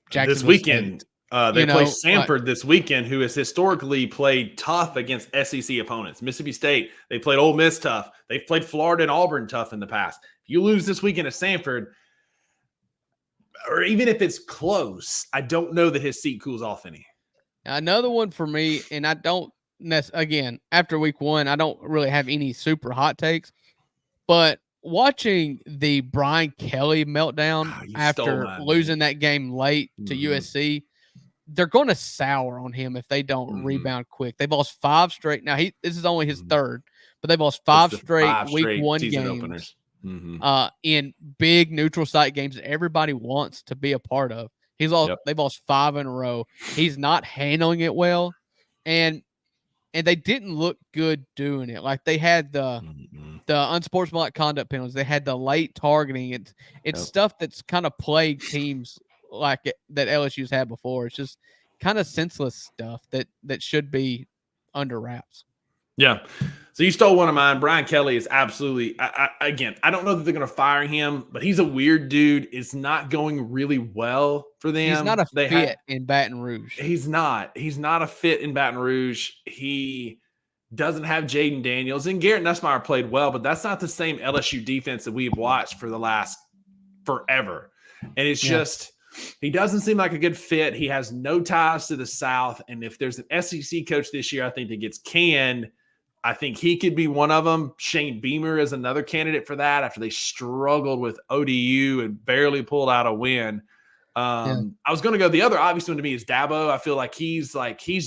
Jacksonville this weekend. State. They play Samford this weekend, who has historically played tough against SEC opponents. Mississippi State, they played Ole Miss tough. They've played Florida and Auburn tough in the past. If you lose this weekend at Samford, or even if it's close, I don't know that his seat cools off any. Another one for me, and I don't again, after week one, I don't really have any super hot takes, but watching the Brian Kelly meltdown after losing that game late to USC, they're going to sour on him if they don't rebound quick. They've lost 5 straight. Now, this is only his third, but they've lost 5 straight week one games openers. In big neutral site games that everybody wants to be a part of. They've lost 5 in a row. He's not handling it well, and they didn't look good doing it. Like they had the unsportsmanlike conduct penalties. They had the late targeting. It's stuff that's kind of plagued teams like that LSU's had before. It's just kind of senseless stuff that should be under wraps. Yeah. So you stole one of mine. Brian Kelly is absolutely, again, I don't know that they're going to fire him, but he's a weird dude. It's not going really well for them. He's not a fit in Baton Rouge. He's not a fit in Baton Rouge. He doesn't have Jaden Daniels. And Garrett Nussmeier played well, but that's not the same LSU defense that we've watched for the last forever. And it's just, he doesn't seem like a good fit. He has no ties to the South. And if there's an SEC coach this year, I think that gets canned, I think he could be one of them. Shane Beamer is another candidate for that after they struggled with ODU and barely pulled out a win. I was going to go, the other obvious one to me is Dabo. I feel like he's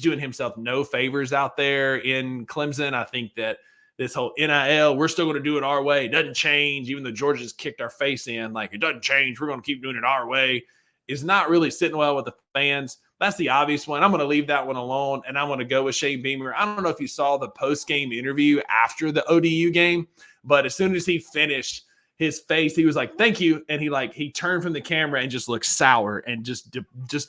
doing himself no favors out there in Clemson. I think that this whole NIL, we're still going to do it our way. It doesn't change, even though Georgia just kicked our face in. Like, it doesn't change. We're going to keep doing it our way. Is not really sitting well with the fans. That's the obvious one. I'm going to leave that one alone, and I'm going to go with Shane Beamer. I don't know if you saw the post-game interview after the ODU game, but as soon as he finished, his face, he was like, thank you. And he turned from the camera and just looked sour and just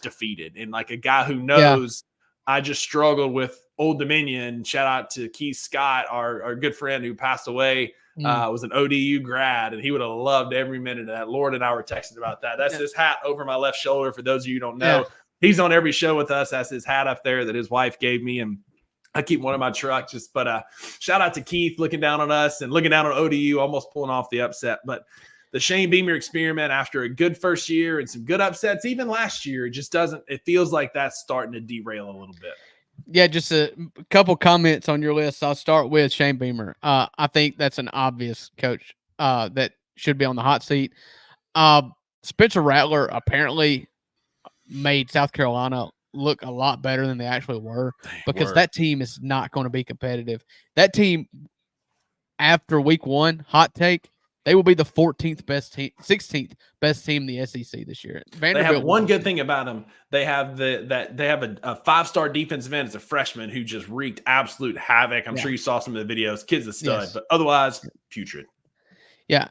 defeated. And like a guy who knows I just struggled with Old Dominion. Shout out to Keith Scott, our good friend who passed away. Was an ODU grad, and he would have loved every minute of that. Lord and I were texting about that. That's his hat over my left shoulder. For those of you who don't know, he's on every show with us. That's his hat up there that his wife gave me, and I keep one in my truck. But shout out to Keith looking down on us and looking down on ODU, almost pulling off the upset. But the Shane Beamer experiment, after a good first year and some good upsets, even last year, it just doesn't. It feels like that's starting to derail a little bit. Yeah, just a couple comments on your list. I'll start with Shane Beamer. I think that's an obvious coach that should be on the hot seat. Spencer Rattler apparently made South Carolina look a lot better than they actually were because that team is not going to be competitive. That team, after week one, hot take, they will be the 16th best team in the SEC this year. They have one good thing about them. They have a 5-star defensive end as a freshman who just wreaked absolute havoc. I'm sure you saw some of the videos. Kid's a stud, but otherwise, putrid. Yeah.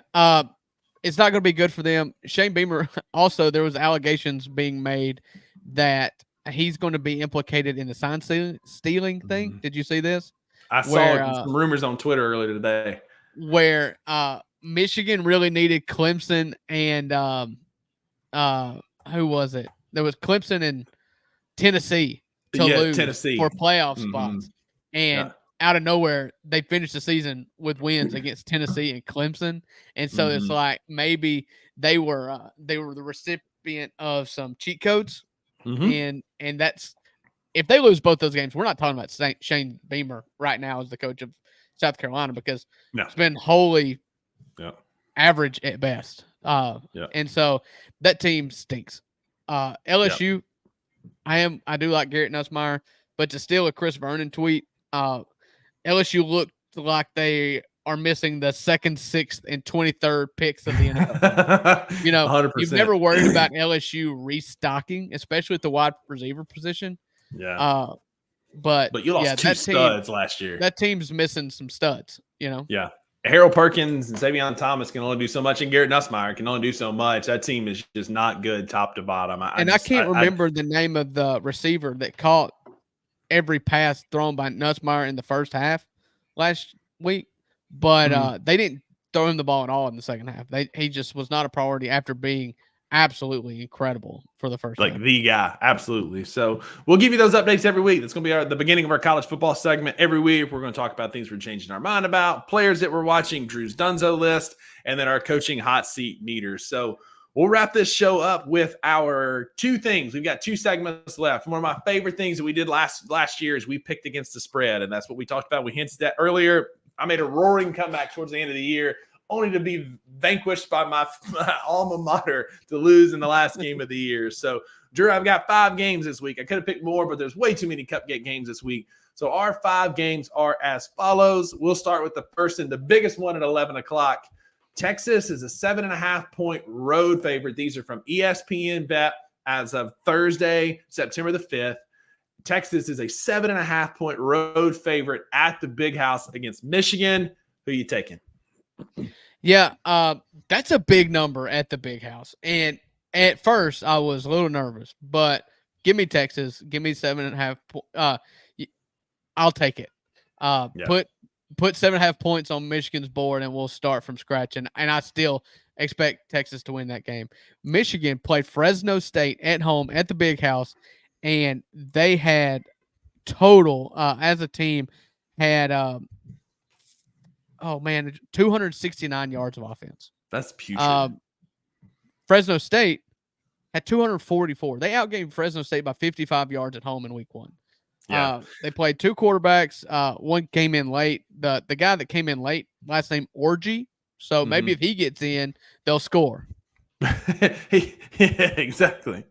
It's not going to be good for them. Shane Beamer, also, there was allegations being made that he's going to be implicated in the sign stealing thing. Did you see this? I saw some rumors on Twitter earlier today. Where Michigan really needed Clemson and who was it? There was Clemson and Tennessee to lose Tennessee for playoff spots. And out of nowhere, they finished the season with wins against Tennessee and Clemson. And so it's like maybe they were the recipient of some cheat codes. And that's if they lose both those games, we're not talking about Shane Beamer right now as the coach of South Carolina because it's been wholly average at best. And so that team stinks. LSU, I do like Garrett Nussmeier, but to steal a Chris Vernon tweet, LSU looked like they are missing the 2nd, 6th, and 23rd picks of the NFL. You know, 100%. You've never worried about LSU restocking, especially at the wide receiver position. Yeah. But you lost two studs last year. That team's missing some studs, you know? Yeah. Harold Perkins and Savion Thomas can only do so much, and Garrett Nussmeier can only do so much. That team is just not good top to bottom. I can't remember the name of the receiver that caught every pass thrown by Nussmeier in the first half last week, but they didn't throw him the ball at all in the second half. He just was not a priority after being absolutely incredible for the first half. The guy, absolutely. So we'll give you those updates every week. That's going to be the beginning of our college football segment. Every week we're going to talk about things we're changing our mind about, players that we're watching, Drew's Dunzo list, and then our coaching hot seat meters. So we'll wrap this show up with our 2 things. We've got 2 segments left. One of my favorite things that we did last year is we picked against the spread, and that's what we talked about. We hinted at earlier. I made a roaring comeback towards the end of the year, only to be vanquished by my alma mater to lose in the last game of the year. So, Drew, I've got 5 games this week. I could have picked more, but there's way too many cupcake games this week. So our 5 games are as follows. We'll start with the first and the biggest one at 11 o'clock. Texas is a 7.5-point road favorite. These are from ESPN Bet as of Thursday, September the 5th. Texas is a 7.5-point road favorite at the Big House against Michigan. Who are you taking? Yeah, that's a big number at the Big House. And at first, I was a little nervous, but give me Texas. Give me 7.5. I'll take it. Put 7.5 points on Michigan's board, and we'll start from scratch. And I still expect Texas to win that game. Michigan played Fresno State at home at the Big House, and they had total as a team had 269 yards of offense. That's putrid. Fresno State had 244. They outgained Fresno State by 55 yards at home in week 1. Yeah. They played 2 quarterbacks. One came in late. The guy that came in late, last name Orgy. So maybe if he gets in, they'll score. Exactly.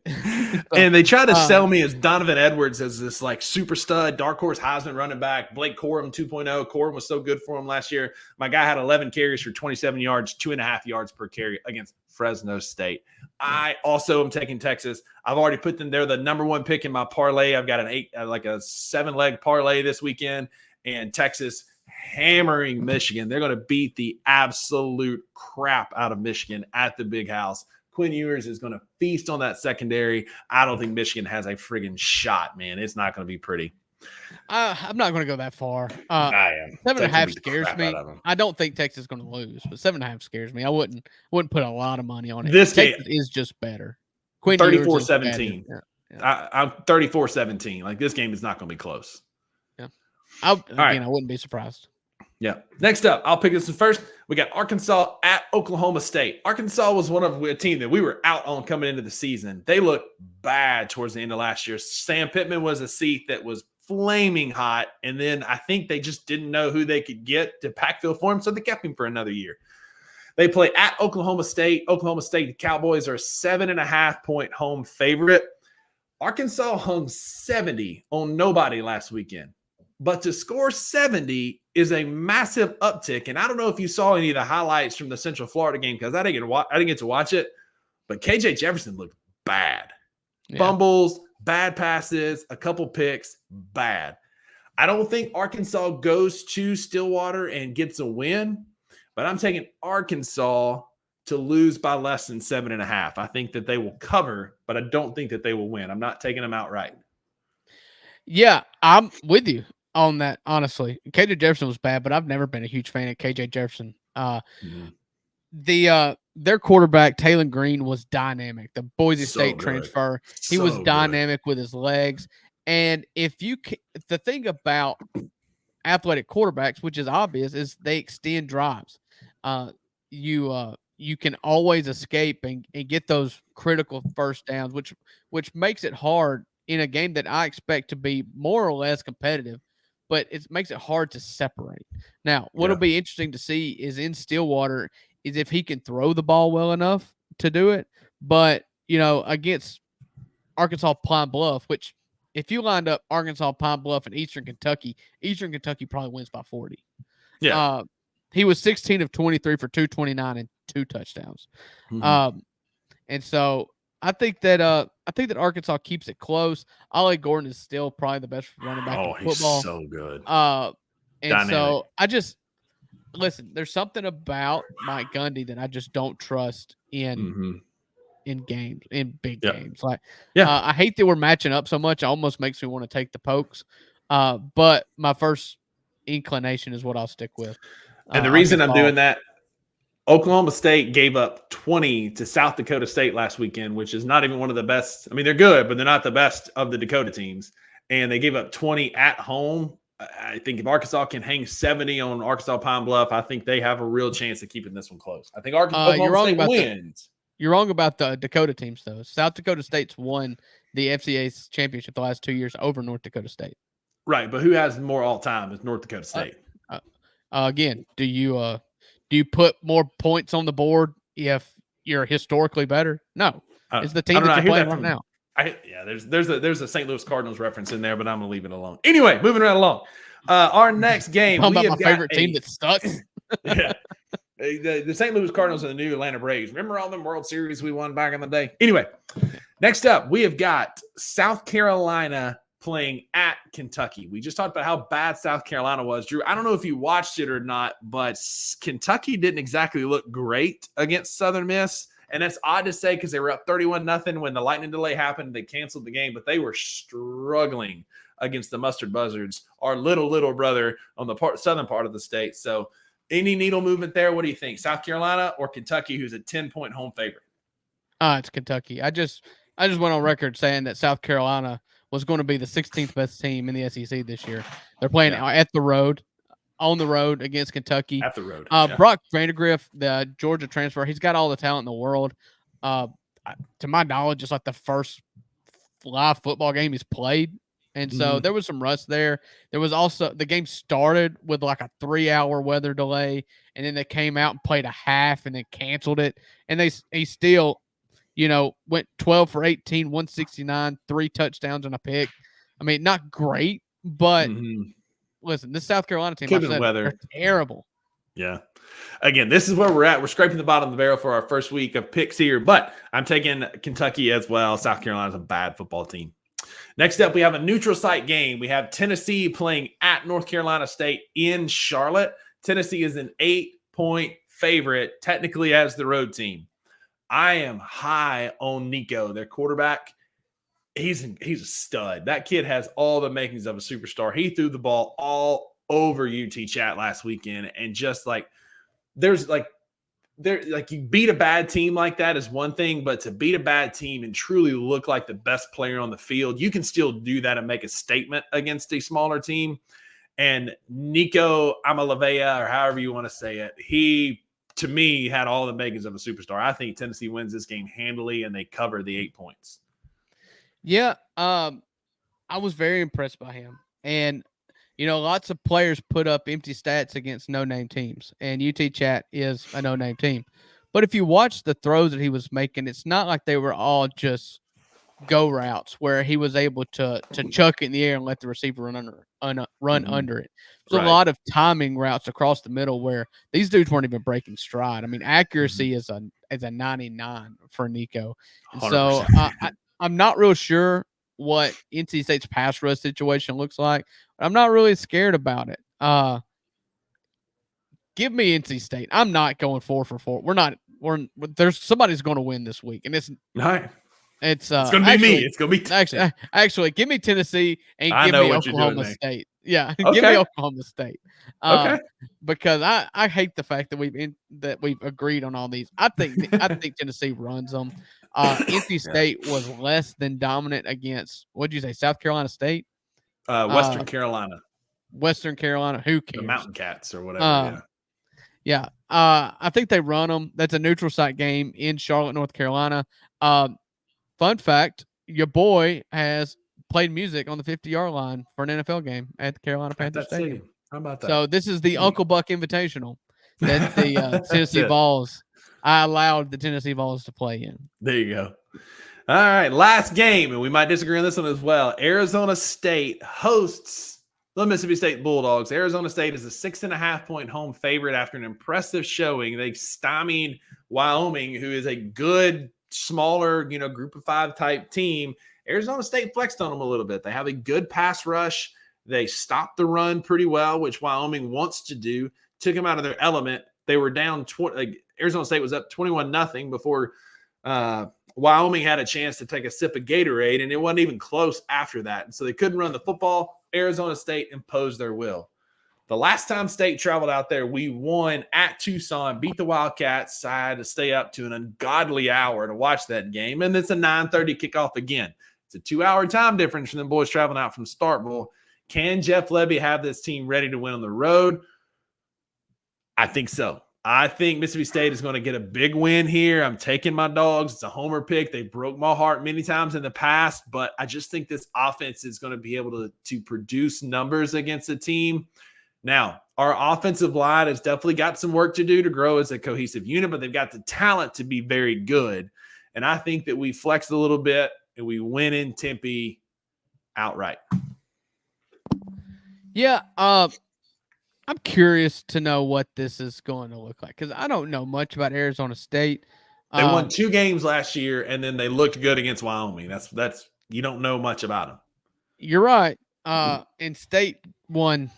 And they tried to sell me as Donovan Edwards as this like super stud, dark horse Heisman running back, Blake Corum 2.0. Corum was so good for him last year. My guy had 11 carries for 27 yards, 2.5 yards per carry against Fresno State. I also am taking Texas. I've already put them there, the number 1 pick in my parlay. I've got a 7-leg parlay this weekend, and Texas hammering Michigan. They're going to beat the absolute crap out of Michigan at the Big House. Quinn Ewers is going to feast on that secondary. I don't think Michigan has a friggin' shot, man. It's not going to be pretty. I'm not going to go that far. I am. 7.5 scares me. I don't think Texas is going to lose, but 7.5 scares me. I wouldn't put a lot of money on it. This Texas is just better. 34-17. Yeah. I'm 34-17. Like, this game is not going to be close. Yeah. I wouldn't be surprised. Yeah. Next up, I'll pick this one first. We got Arkansas at Oklahoma State. Arkansas was one of a team that we were out on coming into the season. They looked bad towards the end of last year. Sam Pittman was a seat that was flaming hot, and then I think they just didn't know who they could get to backfill for him, so they kept him for another year. They play at Oklahoma State. Oklahoma State, the Cowboys are a 7.5-point home favorite. Arkansas hung 70 on nobody last weekend. But to score 70 is a massive uptick. And I don't know if you saw any of the highlights from the Central Florida game because I didn't get to watch it. But KJ Jefferson looked bad. Yeah. Fumbles, bad passes, a couple picks, bad. I don't think Arkansas goes to Stillwater and gets a win. But I'm taking Arkansas to lose by less than 7.5. I think that they will cover, but I don't think that they will win. I'm not taking them outright. Yeah, I'm with you on that, honestly. KJ Jefferson was bad, but I've never been a huge fan of KJ Jefferson. their quarterback Taylor Green was dynamic. The Boise So State good. transfer, he So was good. dynamic with his legs. And the thing about athletic quarterbacks, which is obvious, is they extend drives. You can always escape and get those critical first downs, which makes it hard in a game that I expect to be more or less competitive, but it makes it hard to separate. Now, what'll be interesting to see is in Stillwater is if he can throw the ball well enough to do it. But, against Arkansas Pine Bluff, which if you lined up Arkansas Pine Bluff and Eastern Kentucky probably wins by 40. Yeah. He was 16 of 23 for 229 and 2 touchdowns. Mhm. And so I think that Arkansas keeps it close. Ollie Gordon is still probably the best running back in football. He's so good. And Dynamic. so I just listen. There's something about Mike Gundy that I just don't trust in games, in big games. Like, I hate that we're matching up so much. It almost makes me want to take the Pokes. But my first inclination is what I'll stick with. And the reason I'm doing that, Oklahoma State gave up 20 to South Dakota State last weekend, which is not even one of the best. I mean, they're good, but they're not the best of the Dakota teams. And they gave up 20 at home. I think if Arkansas can hang 70 on Arkansas Pine Bluff, I think they have a real chance of keeping this one close. I think Oklahoma State wins. You're wrong about the Dakota teams, though. South Dakota State's won the FCA's championship the last 2 years over North Dakota State. Right, but who has more all time is North Dakota State. Again, do you put more points on the board if you're historically better? No, it's the team that you're playing right now. There's a St. Louis Cardinals reference in there, but I'm gonna leave it alone. Anyway, moving right along. Our next game. Talking about my favorite team that sucks. Yeah. The St. Louis Cardinals and the new Atlanta Braves. Remember all them World Series we won back in the day? Anyway, next up, we have got South Carolina playing at Kentucky. We just talked about how bad South Carolina was. Drew, I don't know if you watched it or not, but Kentucky didn't exactly look great against Southern Miss. And that's odd to say because they were up 31-0 when the lightning delay happened. They canceled the game, but they were struggling against the Mustard Buzzards, our little brother on the southern part of the state. So any needle movement there? What do you think? South Carolina or Kentucky, who's a 10-point home favorite? It's Kentucky. I just went on record saying that South Carolina was going to be the 16th best team in the SEC this year. They're playing on the road against Kentucky. At the road. Brock Vandegrift, the Georgia transfer, he's got all the talent in the world. To my knowledge, it's like the first live football game he's played. And so there was some rust there. There was also the game started with like a 3-hour weather delay, and then they came out and played a half and then canceled it. And he still, went 12 for 18, 169, 3 touchdowns and a pick. I mean, not great, but listen, this South Carolina team, they're terrible. Yeah. Again, this is where we're at. We're scraping the bottom of the barrel for our first week of picks here, but I'm taking Kentucky as well. South Carolina's a bad football team. Next up, we have a neutral site game. We have Tennessee playing at North Carolina State in Charlotte. Tennessee is an 8-point favorite, technically as the road team. I am high on Nico, their quarterback. He's a stud. That kid has all the makings of a superstar. He threw the ball all over UT Chat last weekend, and just you beat a bad team like that is one thing, but to beat a bad team and truly look like the best player on the field, you can still do that and make a statement against a smaller team. And Nico Amalavea, or however you want to say it, he, to me, had all the makings of a superstar. I think Tennessee wins this game handily, and they cover the 8 points. Yeah, I was very impressed by him. And, lots of players put up empty stats against no-name teams, and UT Chat is a no-name team. But if you watch the throws that he was making, it's not like they were all just go routes where he was able to chuck it in the air and let the receiver run under it. There's a lot of timing routes across the middle where these dudes weren't even breaking stride. I mean, accuracy is a 99 for Nico. And so I'm not real sure what NC State's pass rush situation looks like. But I'm not really scared about it. Give me NC State. I'm not going 4 for 4. There's somebody's going to win this week, and it's right. It's going to be me. It's going to be actually give me Tennessee and give me Oklahoma State. Yeah, give Okay. me Oklahoma State. Okay. Because I hate the fact that we've agreed on all these. I think Tennessee runs them. NC State was less than dominant against, what'd you say, South Carolina State? Western Carolina, Western Carolina. Who the cares? Mountain Cats or whatever. Yeah. I think they run them. That's a neutral site game in Charlotte, North Carolina. Fun fact, your boy has played music on the 50-yard line for an NFL game at the Carolina Panthers Stadium. How about that? So this is the Uncle Buck Invitational that the Tennessee it. Vols, I allowed the Tennessee Vols to play in. There you go. All right, last game, and we might disagree on this one as well. Arizona State hosts the Mississippi State Bulldogs. Arizona State is a 6.5-point home favorite after an impressive showing. They stymied Wyoming, who is a good, smaller, group of 5 type team. Arizona State flexed on them a little bit. They have a good pass rush. They stopped the run pretty well, which Wyoming wants to do. Took them out of their element. They were down 20. Arizona State was up 21-0 before Wyoming had a chance to take a sip of Gatorade, and it wasn't even close after that. And so they couldn't run the football. Arizona State imposed their will. The last time State traveled out there, we won at Tucson, beat the Wildcats. I had to stay up to an ungodly hour to watch that game, and it's a 9:30 kickoff again. It's a 2-hour time difference from the boys traveling out from Starkville. Can Jeff Levy have this team ready to win on the road? I think so. I think Mississippi State is going to get a big win here. I'm taking my Dogs. It's a homer pick. They broke my heart many times in the past, but I just think this offense is going to be able to produce numbers against a team. Now, our offensive line has definitely got some work to do to grow as a cohesive unit, but they've got the talent to be very good. And I think that we flexed a little bit and we win in Tempe outright. Yeah, I'm curious to know what this is going to look like because I don't know much about Arizona State. They won 2 games last year, and then they looked good against Wyoming. That's you don't know much about them. You're right. And State won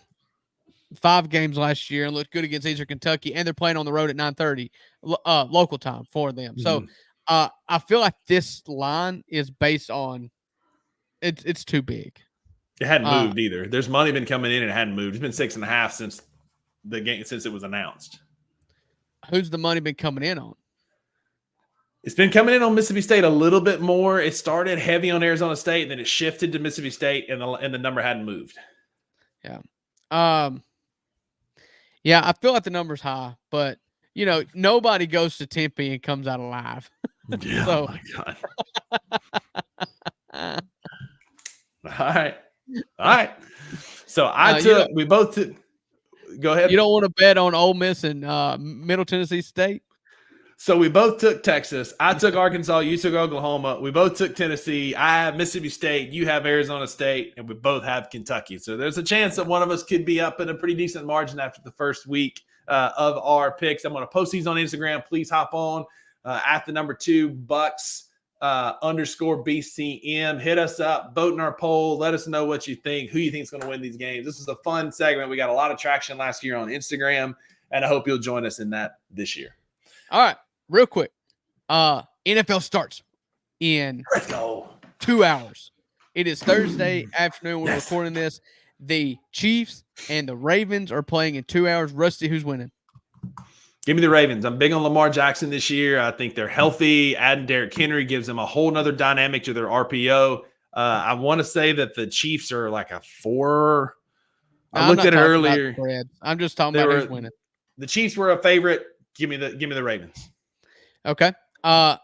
5 games last year and looked good against Eastern Kentucky, and they're playing on the road at 9:30 local time for them. Mm-hmm. So I feel like this line is based on it's too big. It hadn't moved either. There's money been coming in and it hadn't moved. It's been 6.5 since the game, since it was announced. Who's the money been coming in on? It's been coming in on Mississippi State a little bit more. It started heavy on Arizona State, then it shifted to Mississippi State, and the number hadn't moved. Yeah. Yeah, I feel like the number's high, but nobody goes to Tempe and comes out alive. Yeah, so, oh my God. All right. So we both took. Go ahead. You don't want to bet on Ole Miss and Middle Tennessee State? So we both took Texas. I took Arkansas. You took Oklahoma. We both took Tennessee. I have Mississippi State. You have Arizona State. And we both have Kentucky. So there's a chance that one of us could be up in a pretty decent margin after the first week of our picks. I'm going to post these on Instagram. Please hop on at the number 2 Bucks _BCM. Hit us up, vote in our poll. Let us know what you think, who you think is going to win these games. This is a fun segment. We got a lot of traction last year on Instagram, and I hope you'll join us in that this year. All right, real quick. NFL starts in 2 hours. It is Thursday afternoon. We're recording this. The Chiefs and the Ravens are playing in 2 hours. Rusty, who's winning? Give me the Ravens. I'm big on Lamar Jackson this year. I think they're healthy. Adding Derrick Henry gives them a whole nother dynamic to their RPO. I want to say that the Chiefs are like a 4. I looked at it earlier. I'm just talking about who's winning. The Chiefs were a favorite. Give me the Ravens. Okay. I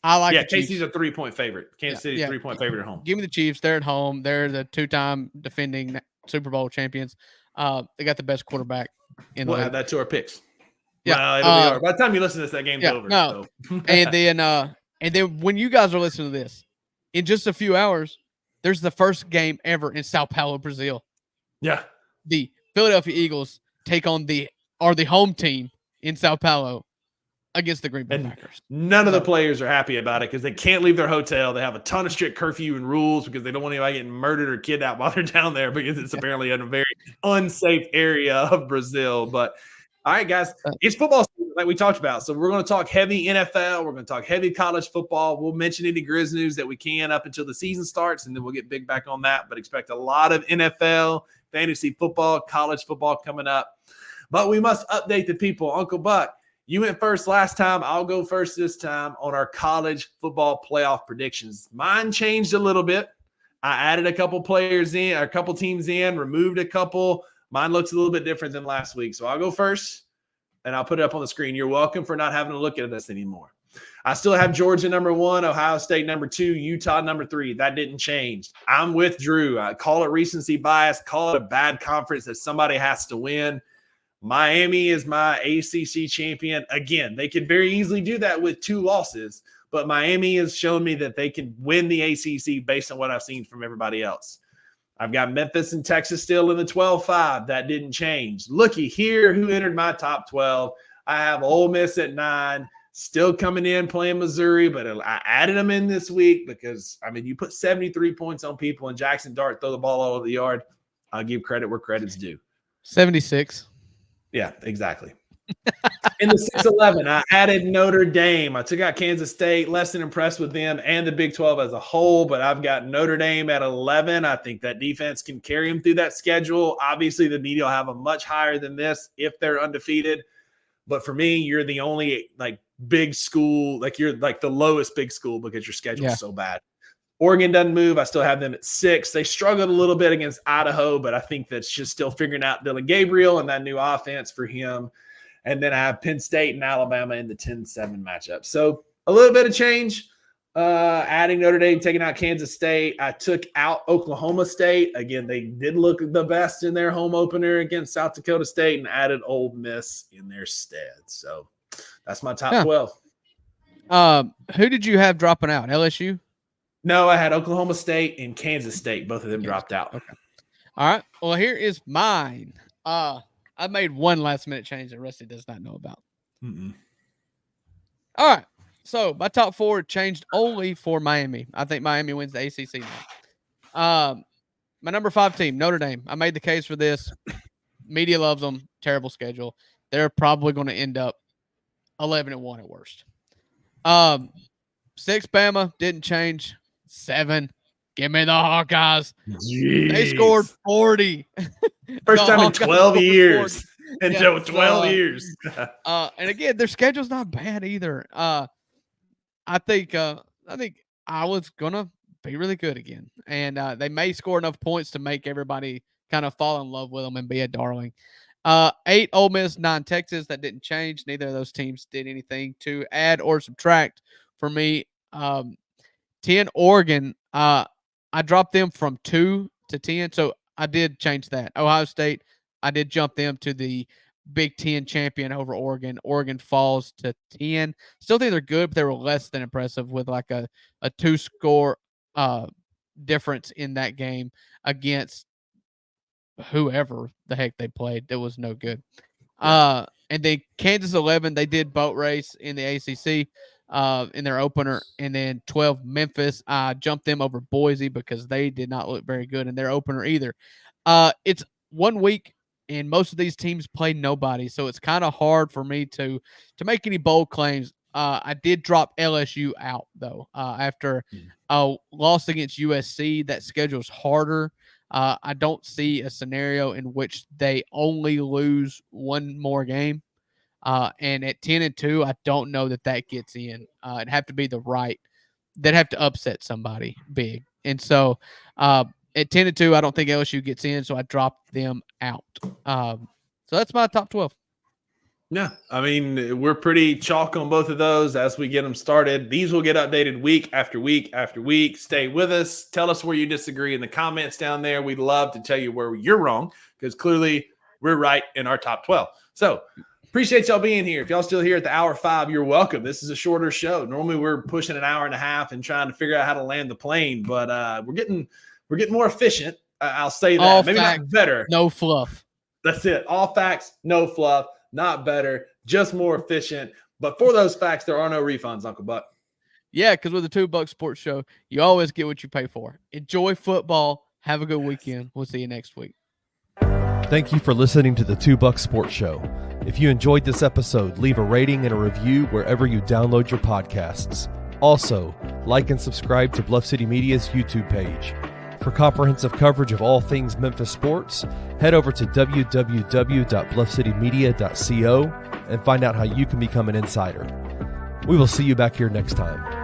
like the KC's Chiefs. A 3-point favorite. Kansas City's 3-point favorite at home. Give me the Chiefs. They're at home. They're the 2-time defending Super Bowl champions. They got the best quarterback in the league. We'll add that to our picks. Yeah. Well, by the time you listen to this, that game's over. No. So. and then when you guys are listening to this, in just a few hours, there's the first game ever in Sao Paulo, Brazil. Yeah. The Philadelphia Eagles take on the home team in Sao Paulo against the Green Bay Packers. None of the players are happy about it because they can't leave their hotel. They have a ton of strict curfew and rules because they don't want anybody getting murdered or kidnapped while they're down there because it's apparently in a very unsafe area of Brazil. But all right, guys, it's football season. like we talked about. So we're going to talk heavy NFL. We're going to talk heavy college football. We'll mention any Grizz news that we can up until the season starts, and then we'll get big back on that. But expect a lot of NFL, fantasy football, college football coming up. But we must update the people. Uncle Buck, you went first last time. I'll go first this time on our college football playoff predictions. Mine changed a little bit. I added a couple players in, or a couple teams in, removed a couple. Mine looks a little bit different than last week. So I'll go first, and I'll put it up on the screen. You're welcome for not having to look at this anymore. I still have Georgia number 1, Ohio State number 2, Utah number 3. That didn't change. I'm with Drew. I call it recency bias, call it a bad conference that somebody has to win. Miami is my ACC champion. Again, they could very easily do that with 2 losses, but Miami has shown me that they can win the ACC based on what I've seen from everybody else. I've got Memphis and Texas still in the 12-5. That didn't change. Looky here who entered my top 12. I have Ole Miss at 9, still coming in playing Missouri, but I added them in this week because, I mean, you put 73 points on people and Jackson Dart throw the ball all over the yard. I'll give credit where credit's due. 76. Yeah, exactly. In the 6-11, I added Notre Dame. I took out Kansas State, less than impressed with them and the Big 12 as a whole, but I've got Notre Dame at 11. I think that defense can carry them through that schedule. Obviously, the media will have them much higher than this if they're undefeated. But for me, you're the only big school, you're the lowest big school because your schedule is so bad. Oregon doesn't move. I still have them at 6. They struggled a little bit against Idaho, but I think that's just still figuring out Dylan Gabriel and that new offense for him. And then I have Penn State and Alabama in the 10-7 matchup. So a little bit of change, adding Notre Dame, taking out Kansas State. I took out Oklahoma State. Again, they did look the best in their home opener against South Dakota State and added Ole Miss in their stead. So that's my top 12. Who did you have dropping out? LSU? No, I had Oklahoma State and Kansas State. Both of them dropped out. Okay. All right. Well, here is mine. I made one last-minute change that Rusty does not know about. Mm-mm. All right. So my top 4 changed only for Miami. I think Miami wins the ACC now. My number 5 team, Notre Dame. I made the case for this. Media loves them. Terrible schedule. They're probably going to end up 11-1 at worst. 6, Bama. Didn't change. 7. Give me the Hawkeyes. Jeez. They scored 40. First time in 12 years. And 12 years. And again, their schedule's not bad either. I think I was gonna be really good again, and they may score enough points to make everybody kind of fall in love with them and be a darling. 8, Ole Miss, 9, Texas. That didn't change. Neither of those teams did anything to add or subtract for me. 10, Oregon. I dropped them from 2 to 10, so I did change that. Ohio State, I did jump them to the Big Ten champion over Oregon. Oregon falls to 10. Still think they're good, but they were less than impressive with a 2-score difference in that game against whoever the heck they played. That was no good. And then Kansas 11, they did boat race in the ACC. In their opener, and then 12, Memphis. I jumped them over Boise because they did not look very good in their opener either. It's 1 week, and most of these teams play nobody, so it's kind of hard for me to make any bold claims. I did drop LSU out, though, after a loss against USC. That schedule's harder. I don't see a scenario in which they only lose 1 more game. And at 10-2, I don't know that gets in. It'd have to be they'd have to upset somebody big. And so at 10-2, I don't think LSU gets in, so I dropped them out. So that's my top 12. Yeah, I mean, we're pretty chalk on both of those as we get them started. These will get updated week after week after week. Stay with us. Tell us where you disagree in the comments down there. We'd love to tell you where you're wrong because clearly we're right in our top 12. So appreciate y'all being here. If y'all still here at the hour 5, you're welcome. This is a shorter show. Normally we're pushing an hour and a half and trying to figure out how to land the plane, but we're getting more efficient. I'll say that. All maybe facts, not better. No fluff. That's it. All facts, no fluff. Not better, just more efficient. But for those facts, there are no refunds, Uncle Buck. Yeah, because with the $2 Sports Show, you always get what you pay for. Enjoy football. Have a good weekend. We'll see you next week. Thank you for listening to the $2 Sports Show. If you enjoyed this episode, leave a rating and a review wherever you download your podcasts. Also, like and subscribe to Bluff City Media's YouTube page. For comprehensive coverage of all things Memphis sports, head over to www.bluffcitymedia.co and find out how you can become an insider. We will see you back here next time.